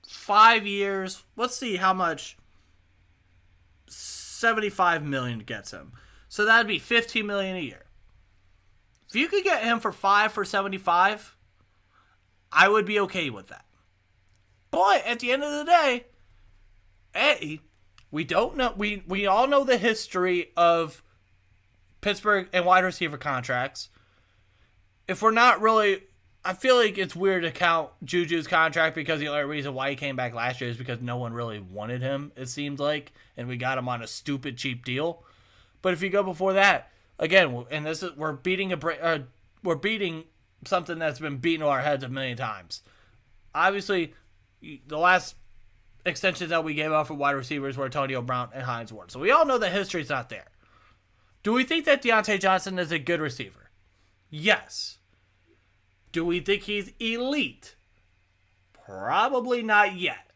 5 years, let's see how much $75 million gets him. So that'd be $15 million a year. If you could get him for 75, I would be okay with that. But at the end of the day, we don't know. We all know the history of Pittsburgh and wide receiver contracts. If we're not really, I feel like it's weird to count Juju's contract because the only reason why he came back last year is because no one really wanted him, it seemed like, and we got him on a stupid cheap deal. But if you go before that, again, and we're beating something that's been beaten to our heads a million times. Obviously, the last extensions that we gave out for wide receivers were Antonio Brown and Hines Ward. So we all know the history's not there. Do we think that Diontae Johnson is a good receiver? Yes. Do we think he's elite? Probably not yet.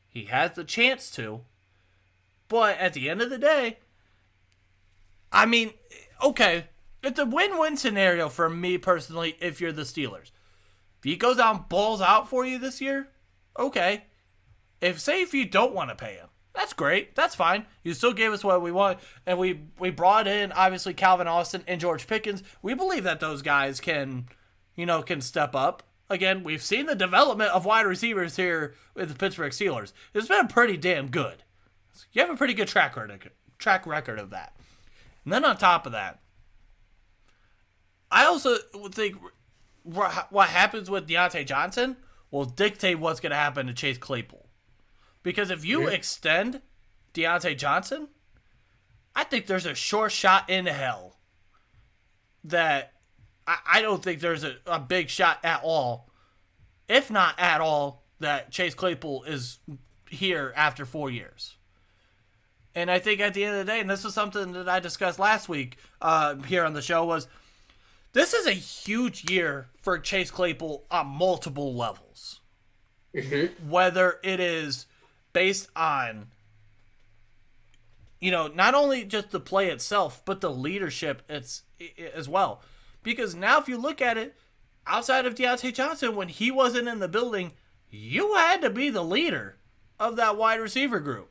He has the chance to. But at the end of the day, I mean, okay, it's a win-win scenario for me personally if you're the Steelers. If he goes out and balls out for you this year, okay. If you don't want to pay him, that's great. That's fine. You still gave us what we want. And we brought in, obviously, Calvin Austin and George Pickens. We believe that those guys can step up. Again, we've seen the development of wide receivers here with the Pittsburgh Steelers. It's been pretty damn good. You have a pretty good track record of that. And then on top of that, I also would think what happens with Diontae Johnson will dictate what's going to happen to Chase Claypool. Because if you extend Diontae Johnson, I think there's a sure shot in hell that I don't think there's a big shot at all, if not at all, that Chase Claypool is here after 4 years. And I think at the end of the day, and this is something that I discussed last week here on the show, was this is a huge year for Chase Claypool on multiple levels. Mm-hmm. Whether it is based on, not only just the play itself, but the leadership as well. Because now if you look at it, outside of Diontae Johnson, when he wasn't in the building, you had to be the leader of that wide receiver group.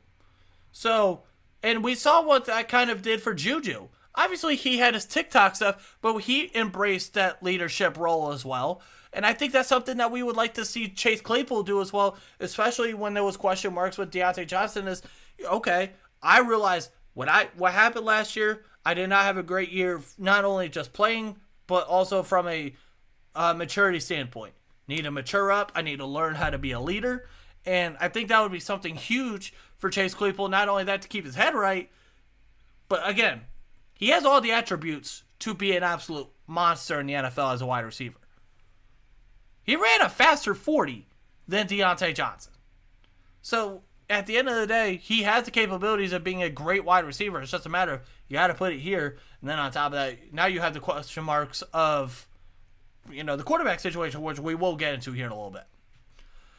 So, and we saw what that kind of did for Juju. Obviously, he had his TikTok stuff, but he embraced that leadership role as well. And I think that's something that we would like to see Chase Claypool do as well, especially when there was question marks with Diontae Johnson is, okay, I realized what happened last year, I did not have a great year, not only just playing, but also from a maturity standpoint. Need to mature up. I need to learn how to be a leader. And I think that would be something huge for Chase Claypool. Not only that, to keep his head right, but again, he has all the attributes to be an absolute monster in the NFL as a wide receiver. He ran a faster 40 than Diontae Johnson. So at the end of the day, he has the capabilities of being a great wide receiver. It's just a matter of you got to put it here. And then on top of that, now you have the question marks of, the quarterback situation, which we will get into here in a little bit.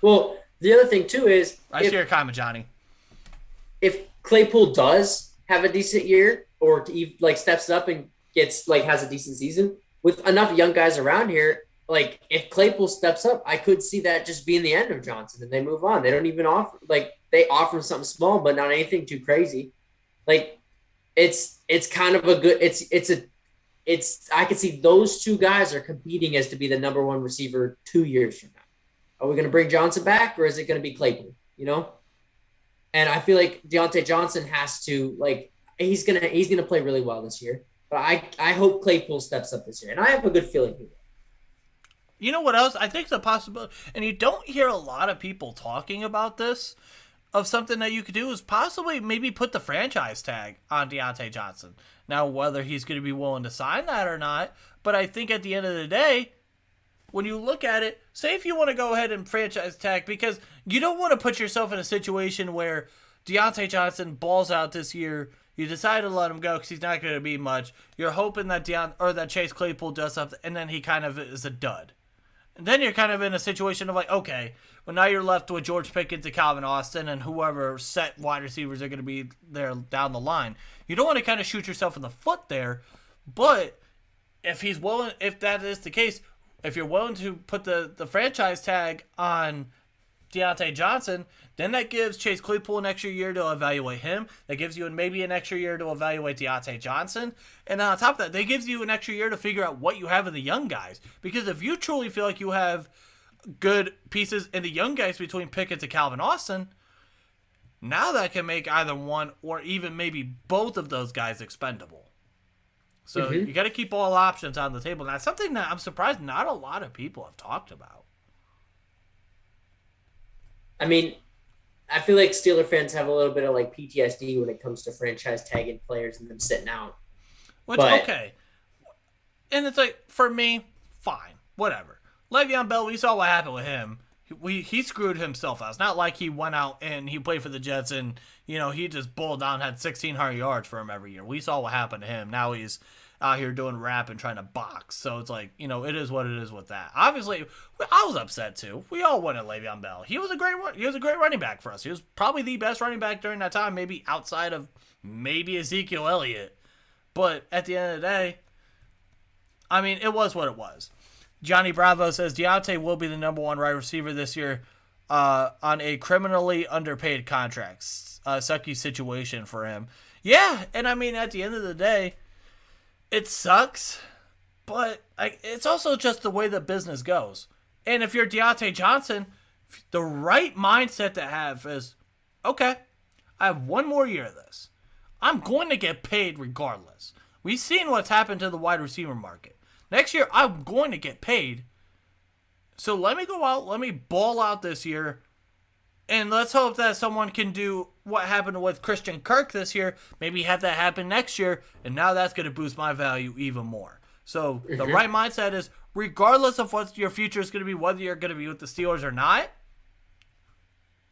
Well, the other thing, too, is... I see your comment, Johnny. If Claypool does have a decent year or steps up and has a decent season, with enough young guys around here, if Claypool steps up, I could see that just being the end of Johnson and they move on. They don't even offer they offer him something small, but not anything too crazy. It's kind of a good I could see those two guys are competing as to be the number one receiver 2 years from now. Are we going to bring Johnson back or is it going to be Claypool? And I feel like Diontae Johnson has to he's gonna play really well this year. But I hope Claypool steps up this year, and I have a good feeling he will. You know what else? I think the possibility, and you don't hear a lot of people talking about this, of something that you could do is possibly maybe put the franchise tag on Diontae Johnson. Now, whether he's going to be willing to sign that or not, but I think at the end of the day, when you look at it, say if you want to go ahead and franchise tag, because you don't want to put yourself in a situation where Diontae Johnson balls out this year, you decide to let him go because he's not going to be much. You're hoping that that Chase Claypool does something, and then he kind of is a dud. And then you're kind of in a situation of okay, well now you're left with George Pickens and Calvin Austin and whoever set wide receivers are going to be there down the line. You don't want to kind of shoot yourself in the foot there, but if that is the case, if you're willing to put the franchise tag on Diontae Johnson, then that gives Chase Claypool an extra year to evaluate him. That gives you maybe an extra year to evaluate Diontae Johnson. And on top of that, that gives you an extra year to figure out what you have in the young guys. Because if you truly feel like you have good pieces in the young guys between Pickens and Calvin Austin, now that can make either one or even maybe both of those guys expendable. So you got to keep all options on the table. And that's something that I'm surprised not a lot of people have talked about. I mean, I feel like Steeler fans have a little bit of PTSD when it comes to franchise tagging players and them sitting out. Okay. And it's for me, fine, whatever. Le'Veon Bell, we saw what happened with him. He screwed himself out. It's not like he went out and he played for the Jets and, he just bowled down, had 1,600 yards for him every year. We saw what happened to him. Now he's out here doing rap and trying to box. So it's it is what it is with that. Obviously, I was upset too. We all wanted Le'Veon Bell. He was a great running back for us. He was probably the best running back during that time, maybe outside of maybe Ezekiel Elliott. But at the end of the day, I mean, it was what it was. Johnny Bravo says Diontae will be the number one wide receiver this year on a criminally underpaid contract. Sucky situation for him. Yeah, and I mean, at the end of the day, it sucks, but it's also just the way the business goes. And if you're Diontae Johnson, the right mindset to have is, okay, I have one more year of this. I'm going to get paid regardless. We've seen what's happened to the wide receiver market. Next year, I'm going to get paid. So let me go out, let me ball out this year, and let's hope that someone can do what happened with Christian Kirk this year, maybe have that happen next year, and now that's going to boost my value even more. So the right mindset is, regardless of what your future is going to be, whether you're going to be with the Steelers or not,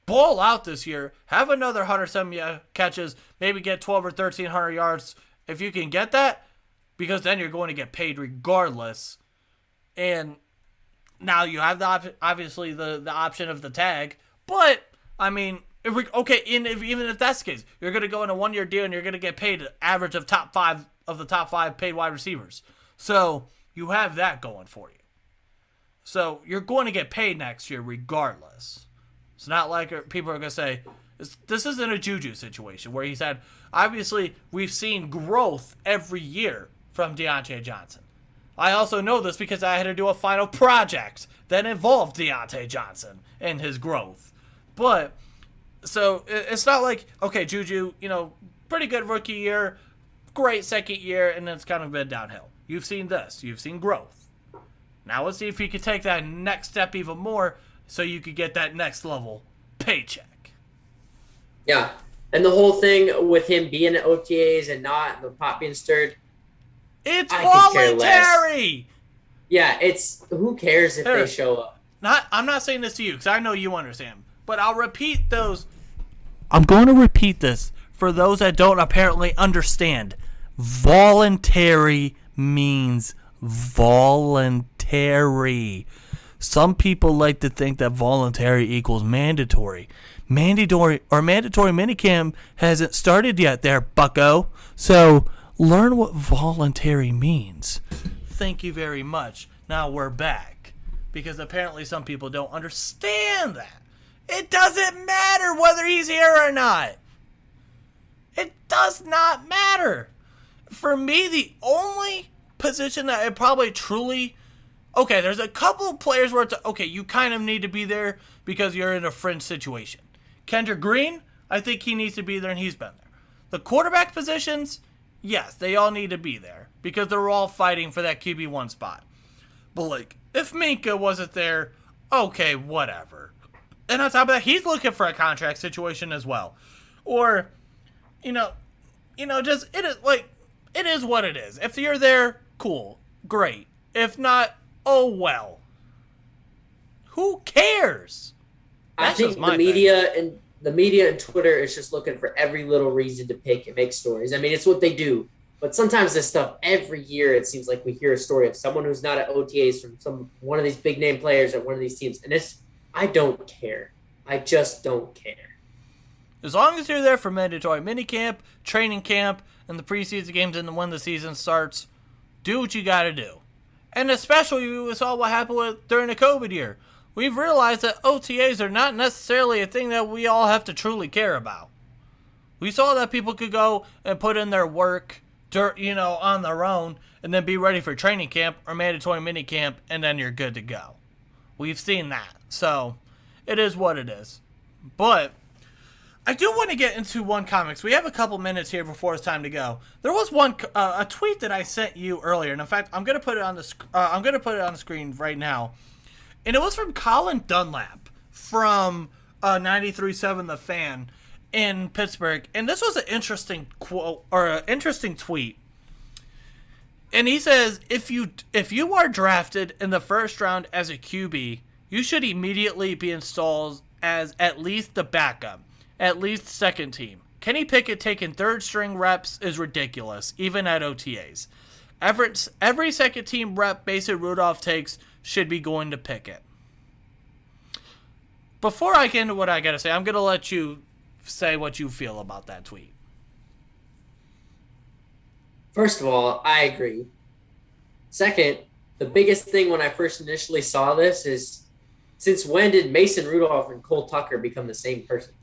ball out this year, have another 100-some catches, maybe get 12 or 1,300 yards if you can get that, because then you're going to get paid regardless. And now you have obviously the option of the tag, but I mean, even if that's the case, you're going to go in a 1-year deal and you're going to get paid an average of top five paid wide receivers. So you have that going for you. So you're going to get paid next year regardless. It's not like people are going to say, this isn't a Juju situation where he's had, obviously, we've seen growth every year from Diontae Johnson. I also know this because I had to do a final project that involved Diontae Johnson and his growth. But, so, it's not like, okay, Juju, pretty good rookie year, great second year, and then it's kind of been downhill. You've seen this. You've seen growth. Now let's see if you can take that next step even more so you could get that next level paycheck. Yeah, and the whole thing with him being at OTAs and not the pot being stirred, it's voluntary. Yeah, who cares if they show up? I'm not saying this to you because I know you understand, but I'll repeat those I'm going to repeat this for those that don't apparently understand. Voluntary means voluntary. Some people like to think that voluntary equals mandatory. Mandatory minicamp hasn't started yet there, bucko. So learn what voluntary means. Thank you very much. Now we're back. Because apparently some people don't understand that. It doesn't matter whether he's here or not. It does not matter. For me, the only position that it probably truly... Okay, there's a couple of players where it's... Okay, you kind of need to be there because you're in a fringe situation. Kendrick Green, I think he needs to be there and he's been there. The quarterback positions, yes, they all need to be there because they're all fighting for that QB1 spot. But, like, if Minka wasn't there, okay, whatever. And on top of that, he's looking for a contract situation as well. Or, just, it is what it is. If you're there, cool, great. If not, oh well. Who cares? I think the media and Twitter is just looking for every little reason to pick and make stories. I mean, it's what they do. But sometimes this stuff, every year, it seems like we hear a story of someone who's not at OTAs from one of these big name players at one of these teams. And I don't care. I just don't care. As long as you're there for mandatory minicamp, training camp, and the preseason games and when the season starts, do what you got to do. And especially we saw what happened during the COVID year. We've realized that OTAs are not necessarily a thing that we all have to truly care about. We saw that people could go and put in their work, on their own, and then be ready for training camp or mandatory minicamp, and then you're good to go. We've seen that. So, it is what it is. But, I do want to get into one comics. We have a couple minutes here before it's time to go. There was a tweet that I sent you earlier, and in fact, I'm going to put it on the screen right now. And it was from Colin Dunlap from 93.7 The Fan in Pittsburgh. And this was an interesting quote or an interesting tweet. And he says, if you are drafted in the first round as a QB, you should immediately be installed as at least the backup, at least second team. Kenny Pickett taking third string reps is ridiculous, even at OTAs. Every second team rep Mason Rudolph takes should be going to Pickett. Before I get into what I gotta say, I'm gonna let you say what you feel about that tweet. First of all, I agree. Second, the biggest thing when I first initially saw this is, since when did Mason Rudolph and Cole Tucker become the same person?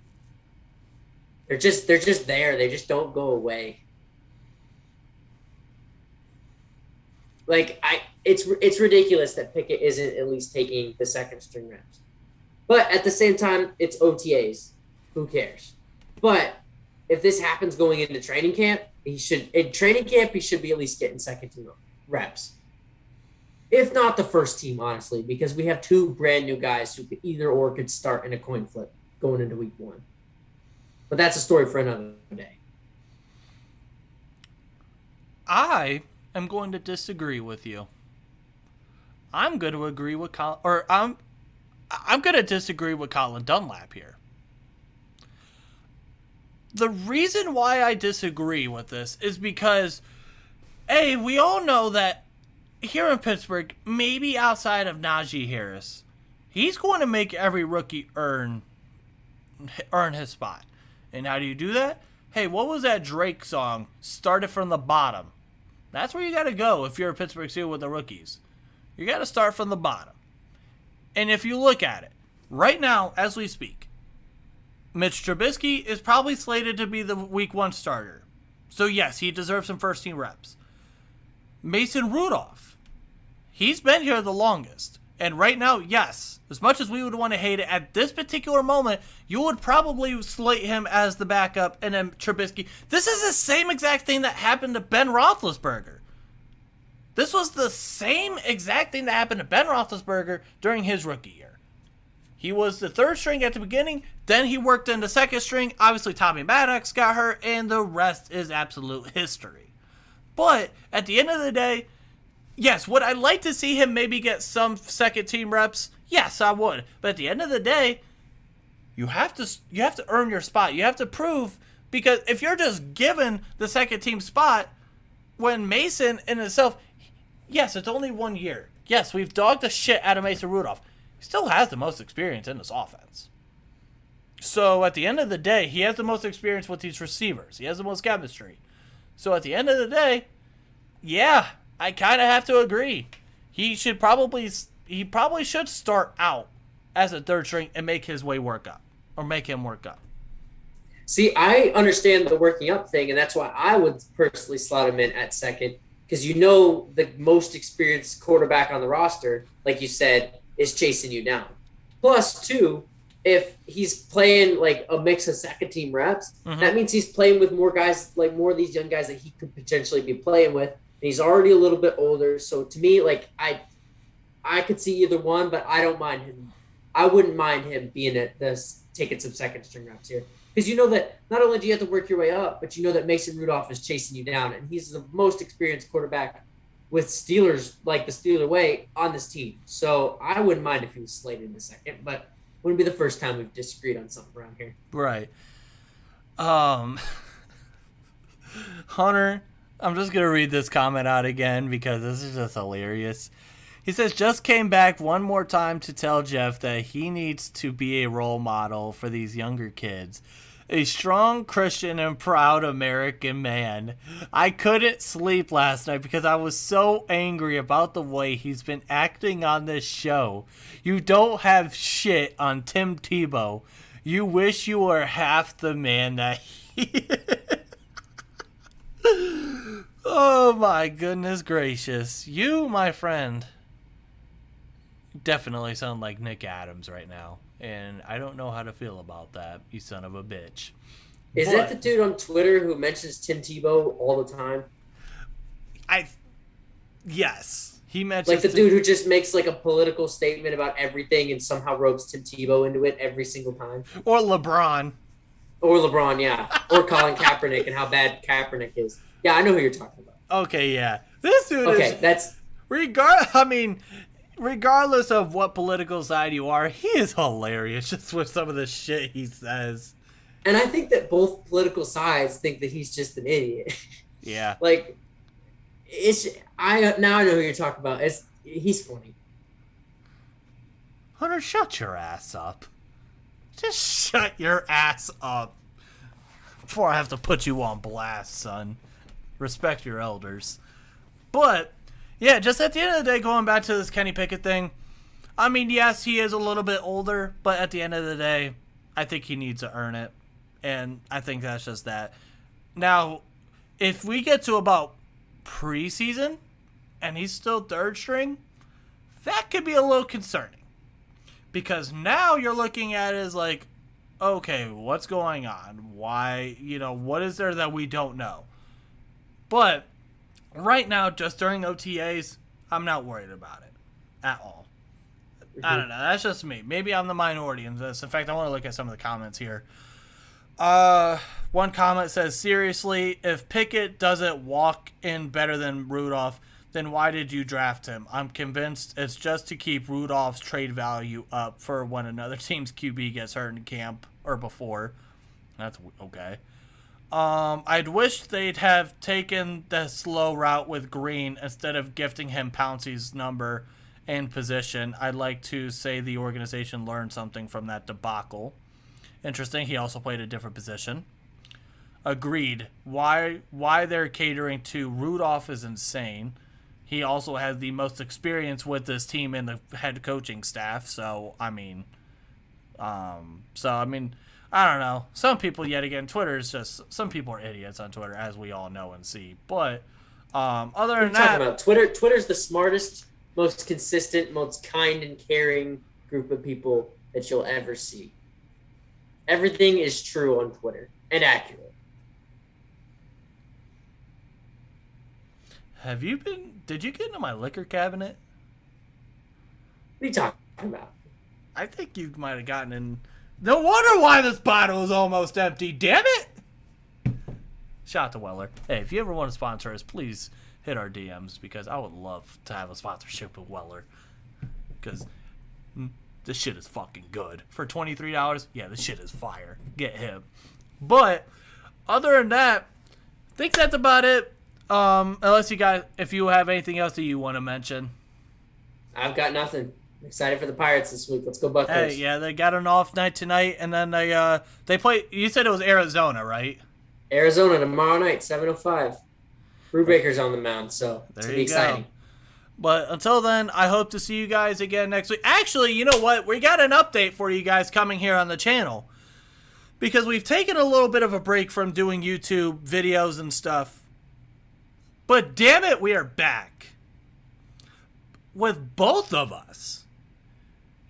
They're just there. They just don't go away. Like, it's ridiculous that Pickett isn't at least taking the second string reps. But at the same time, it's OTAs. Who cares? But if this happens going into training camp, he should be at least getting second team reps. If not the first team, honestly, because we have two brand new guys who could start in a coin flip going into week 1. But that's a story for another day. I am going to disagree with you. I'm going to agree with I'm going to disagree with Colin Dunlap here. The reason why I disagree with this is because, A, we all know that here in Pittsburgh, maybe outside of Najee Harris, he's going to make every rookie earn his spot. And how do you do that? Hey, what was that Drake song? Start it from the bottom. That's where you got to go if you're a Pittsburgh Steelers with the rookies. You got to start from the bottom. And if you look at it, right now, as we speak, Mitch Trubisky is probably slated to be the week 1 starter. So yes, he deserves some first team reps. Mason Rudolph, he's been here the longest. And right now, yes, as much as we would want to hate it, at this particular moment, you would probably slate him as the backup and then Trubisky. This is the same exact thing that happened to Ben Roethlisberger. This was the same exact thing that happened to Ben Roethlisberger during his rookie year. He was the third string at the beginning, then he worked in the second string. Obviously, Tommy Maddox got hurt, and the rest is absolute history. But at the end of the day, yes, would I like to see him maybe get some second team reps? Yes, I would. But at the end of the day, you have to earn your spot. You have to prove, because if you're just given the second team spot, when Mason in itself, yes, it's only 1 year. Yes, we've dogged the shit out of Mason Rudolph. He still has the most experience in this offense. So at the end of the day, he has the most experience with these receivers. He has the most chemistry. So at the end of the day, yeah, I kind of have to agree. He probably should start out as a third string and make his way work up, or make him work up. See, I understand the working up thing, and that's why I would personally slot him in at second, because the most experienced quarterback on the roster, like you said, is chasing you down. Plus, two, if he's playing like a mix of second team reps, that means he's playing with more guys, like more of these young guys that he could potentially be playing with. And he's already a little bit older. So to me, like I could see either one, but I don't mind him. I wouldn't mind him being at this, taking some second string reps here. Because you know that not only do you have to work your way up, but you know that Mason Rudolph is chasing you down, and he's the most experienced quarterback with Steelers, like the Steeler way, on this team. So I wouldn't mind if he was slated in a second, but wouldn't be the first time we've disagreed on something around here. Right. Hunter, I'm just going to read this comment out again because this is just hilarious. He says, just came back one more time to tell Jeff that he needs to be a role model for these younger kids. A strong Christian and proud American man. I couldn't sleep last night because I was so angry about the way he's been acting on this show. You don't have shit on Tim Tebow. You wish you were half the man that he is. Oh my goodness gracious. You, my friend, definitely sound like Nick Adams right now. And I don't know how to feel about that, you son of a bitch. Is that the dude on Twitter who mentions Tim Tebow all the time? Yes. He mentions like the dude who just makes like a political statement about everything and somehow ropes Tim Tebow into it every single time. Or LeBron. Or LeBron, yeah. Or Colin Kaepernick and how bad Kaepernick is. Yeah, I know who you're talking about. Okay, yeah. This dude is... that's... Regardless of what political side you are, he is hilarious just with some of the shit he says. And I think that both political sides think that he's just an idiot. Yeah. Like, now I know who you're talking about. He's funny. Hunter, shut your ass up. Just shut your ass up before I have to put you on blast, son. Respect your elders. But... yeah, just at the end of the day, going back to this Kenny Pickett thing, I mean, yes, he is a little bit older, but at the end of the day, I think he needs to earn it, and I think that's just that. Now, if we get to about preseason, and he's still third string, that could be a little concerning, because now you're looking at it as like, okay, what's going on? Why, what is there that we don't know? But... right now, just during OTAs, I'm not worried about it at all. I don't know. That's just me. Maybe I'm the minority in this. In fact, I want to look at some of the comments here. One comment says, seriously, if Pickett doesn't walk in better than Rudolph, then why did you draft him? I'm convinced it's just to keep Rudolph's trade value up for when another team's QB gets hurt in camp or before. That's okay. I'd wish they'd have taken the slow route with Green instead of gifting him Pouncey's number and position. I'd like to say the organization learned something from that debacle. Interesting, he also played a different position. Agreed. Why they're catering to Rudolph is insane. He also has the most experience with this team in the head coaching staff, so, I don't know. Some people, yet again, Twitter is just... some people are idiots on Twitter, as we all know and see. But other than that... about? Twitter's the smartest, most consistent, most kind and caring group of people that you'll ever see. Everything is true on Twitter and accurate. Did you get into my liquor cabinet? What are you talking about? I think you might have gotten in... no wonder why this bottle is almost empty. Damn it! Shout out to Weller. Hey, if you ever want to sponsor us, please hit our DMs because I would love to have a sponsorship with Weller. Because this shit is fucking good. For $23, yeah, this shit is fire. Get him. But other than that, I think that's about it. Unless you guys, if you have anything else that you want to mention. I've got nothing. I'm excited for the Pirates this week. Let's go Buckeyes. Hey, yeah, they got an off night tonight, and then they play. You said it was Arizona, right? Arizona tomorrow night, 7:05. Brubaker's on the mound, so it's gonna be exciting. Go. But until then, I hope to see you guys again next week. Actually, you know what? We got an update for you guys coming here on the channel. Because we've taken a little bit of a break from doing YouTube videos and stuff. But damn it, we are back. With both of us.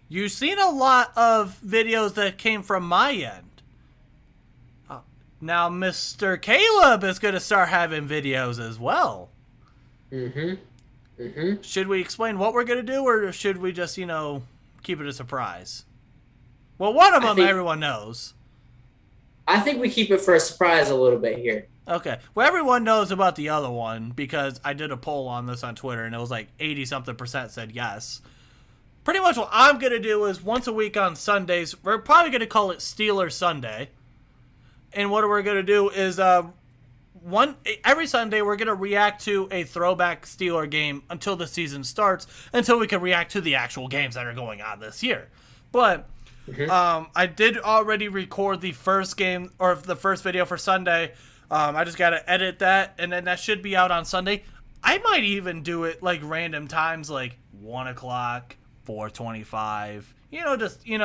You've seen a lot of videos that came from my end. Now, Mr. Caleb is going to start having videos as well. Should we explain what we're going to do, or should we just, keep it a surprise? Well, one of them everyone knows. I think we keep it for a surprise a little bit here. Okay. Well, everyone knows about the other one because I did a poll on this on Twitter, and it was like 80-something% said yes. Pretty much what I'm going to do is once a week on Sundays, we're probably going to call it Steelers Sunday. And what we're going to do is every Sunday we're going to react to a throwback Steeler game until the season starts, until we can react to the actual games that are going on this year. But I did already record the first game, or the first video for Sunday. I just got to edit that, and then that should be out on Sunday. I might even do it like random times, like 1 o'clock, 4:25.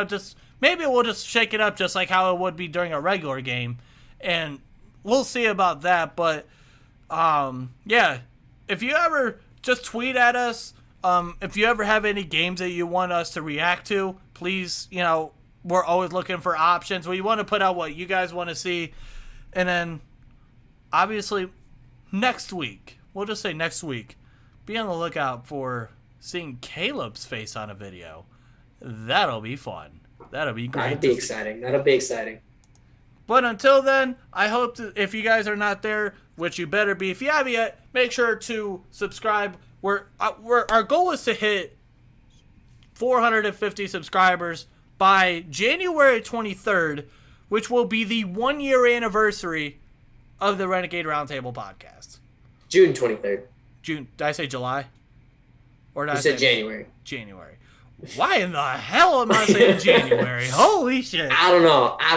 Just maybe we'll just shake it up just like how it would be during a regular game, and we'll see about that. But yeah, if you ever just tweet at us, if you ever have any games that you want us to react to, please, we're always looking for options. We want to put out what you guys want to see, and then obviously next week, we'll just say next week, be on the lookout for seeing Caleb's face on a video. That'll be fun. That'll be great. That'll be exciting. But until then, I hope if you guys are not there, which you better be, if you haven't yet, make sure to subscribe. Our goal is to hit 450 subscribers by January 23rd, which will be the 1-year anniversary of the Renegade Roundtable podcast. June 23rd. June. Did I say July? Or did I say January? January. Why in the hell am I saying January? Holy shit. I don't know. I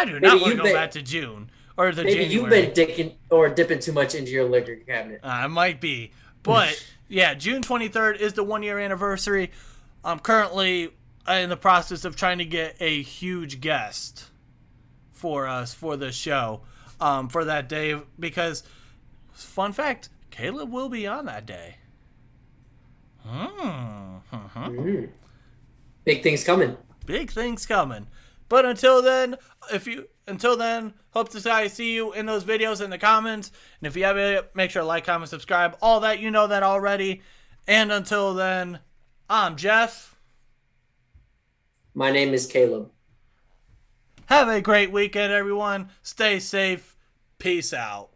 do not want to go back to June. Or the January. You've been dipping too much into your liquor cabinet. I might be. But, yeah, June 23rd is the 1-year anniversary. I'm currently in the process of trying to get a huge guest for us for the show for that day. Because, fun fact, Caleb will be on that day. Big things coming. Big things coming. But until then, hope to see you in those videos in the comments. And if you have it, make sure to like, comment, subscribe. All that, you know that already. And until then, I'm Jeff. My name is Caleb. Have a great weekend, everyone. Stay safe. Peace out.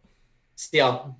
See y'all.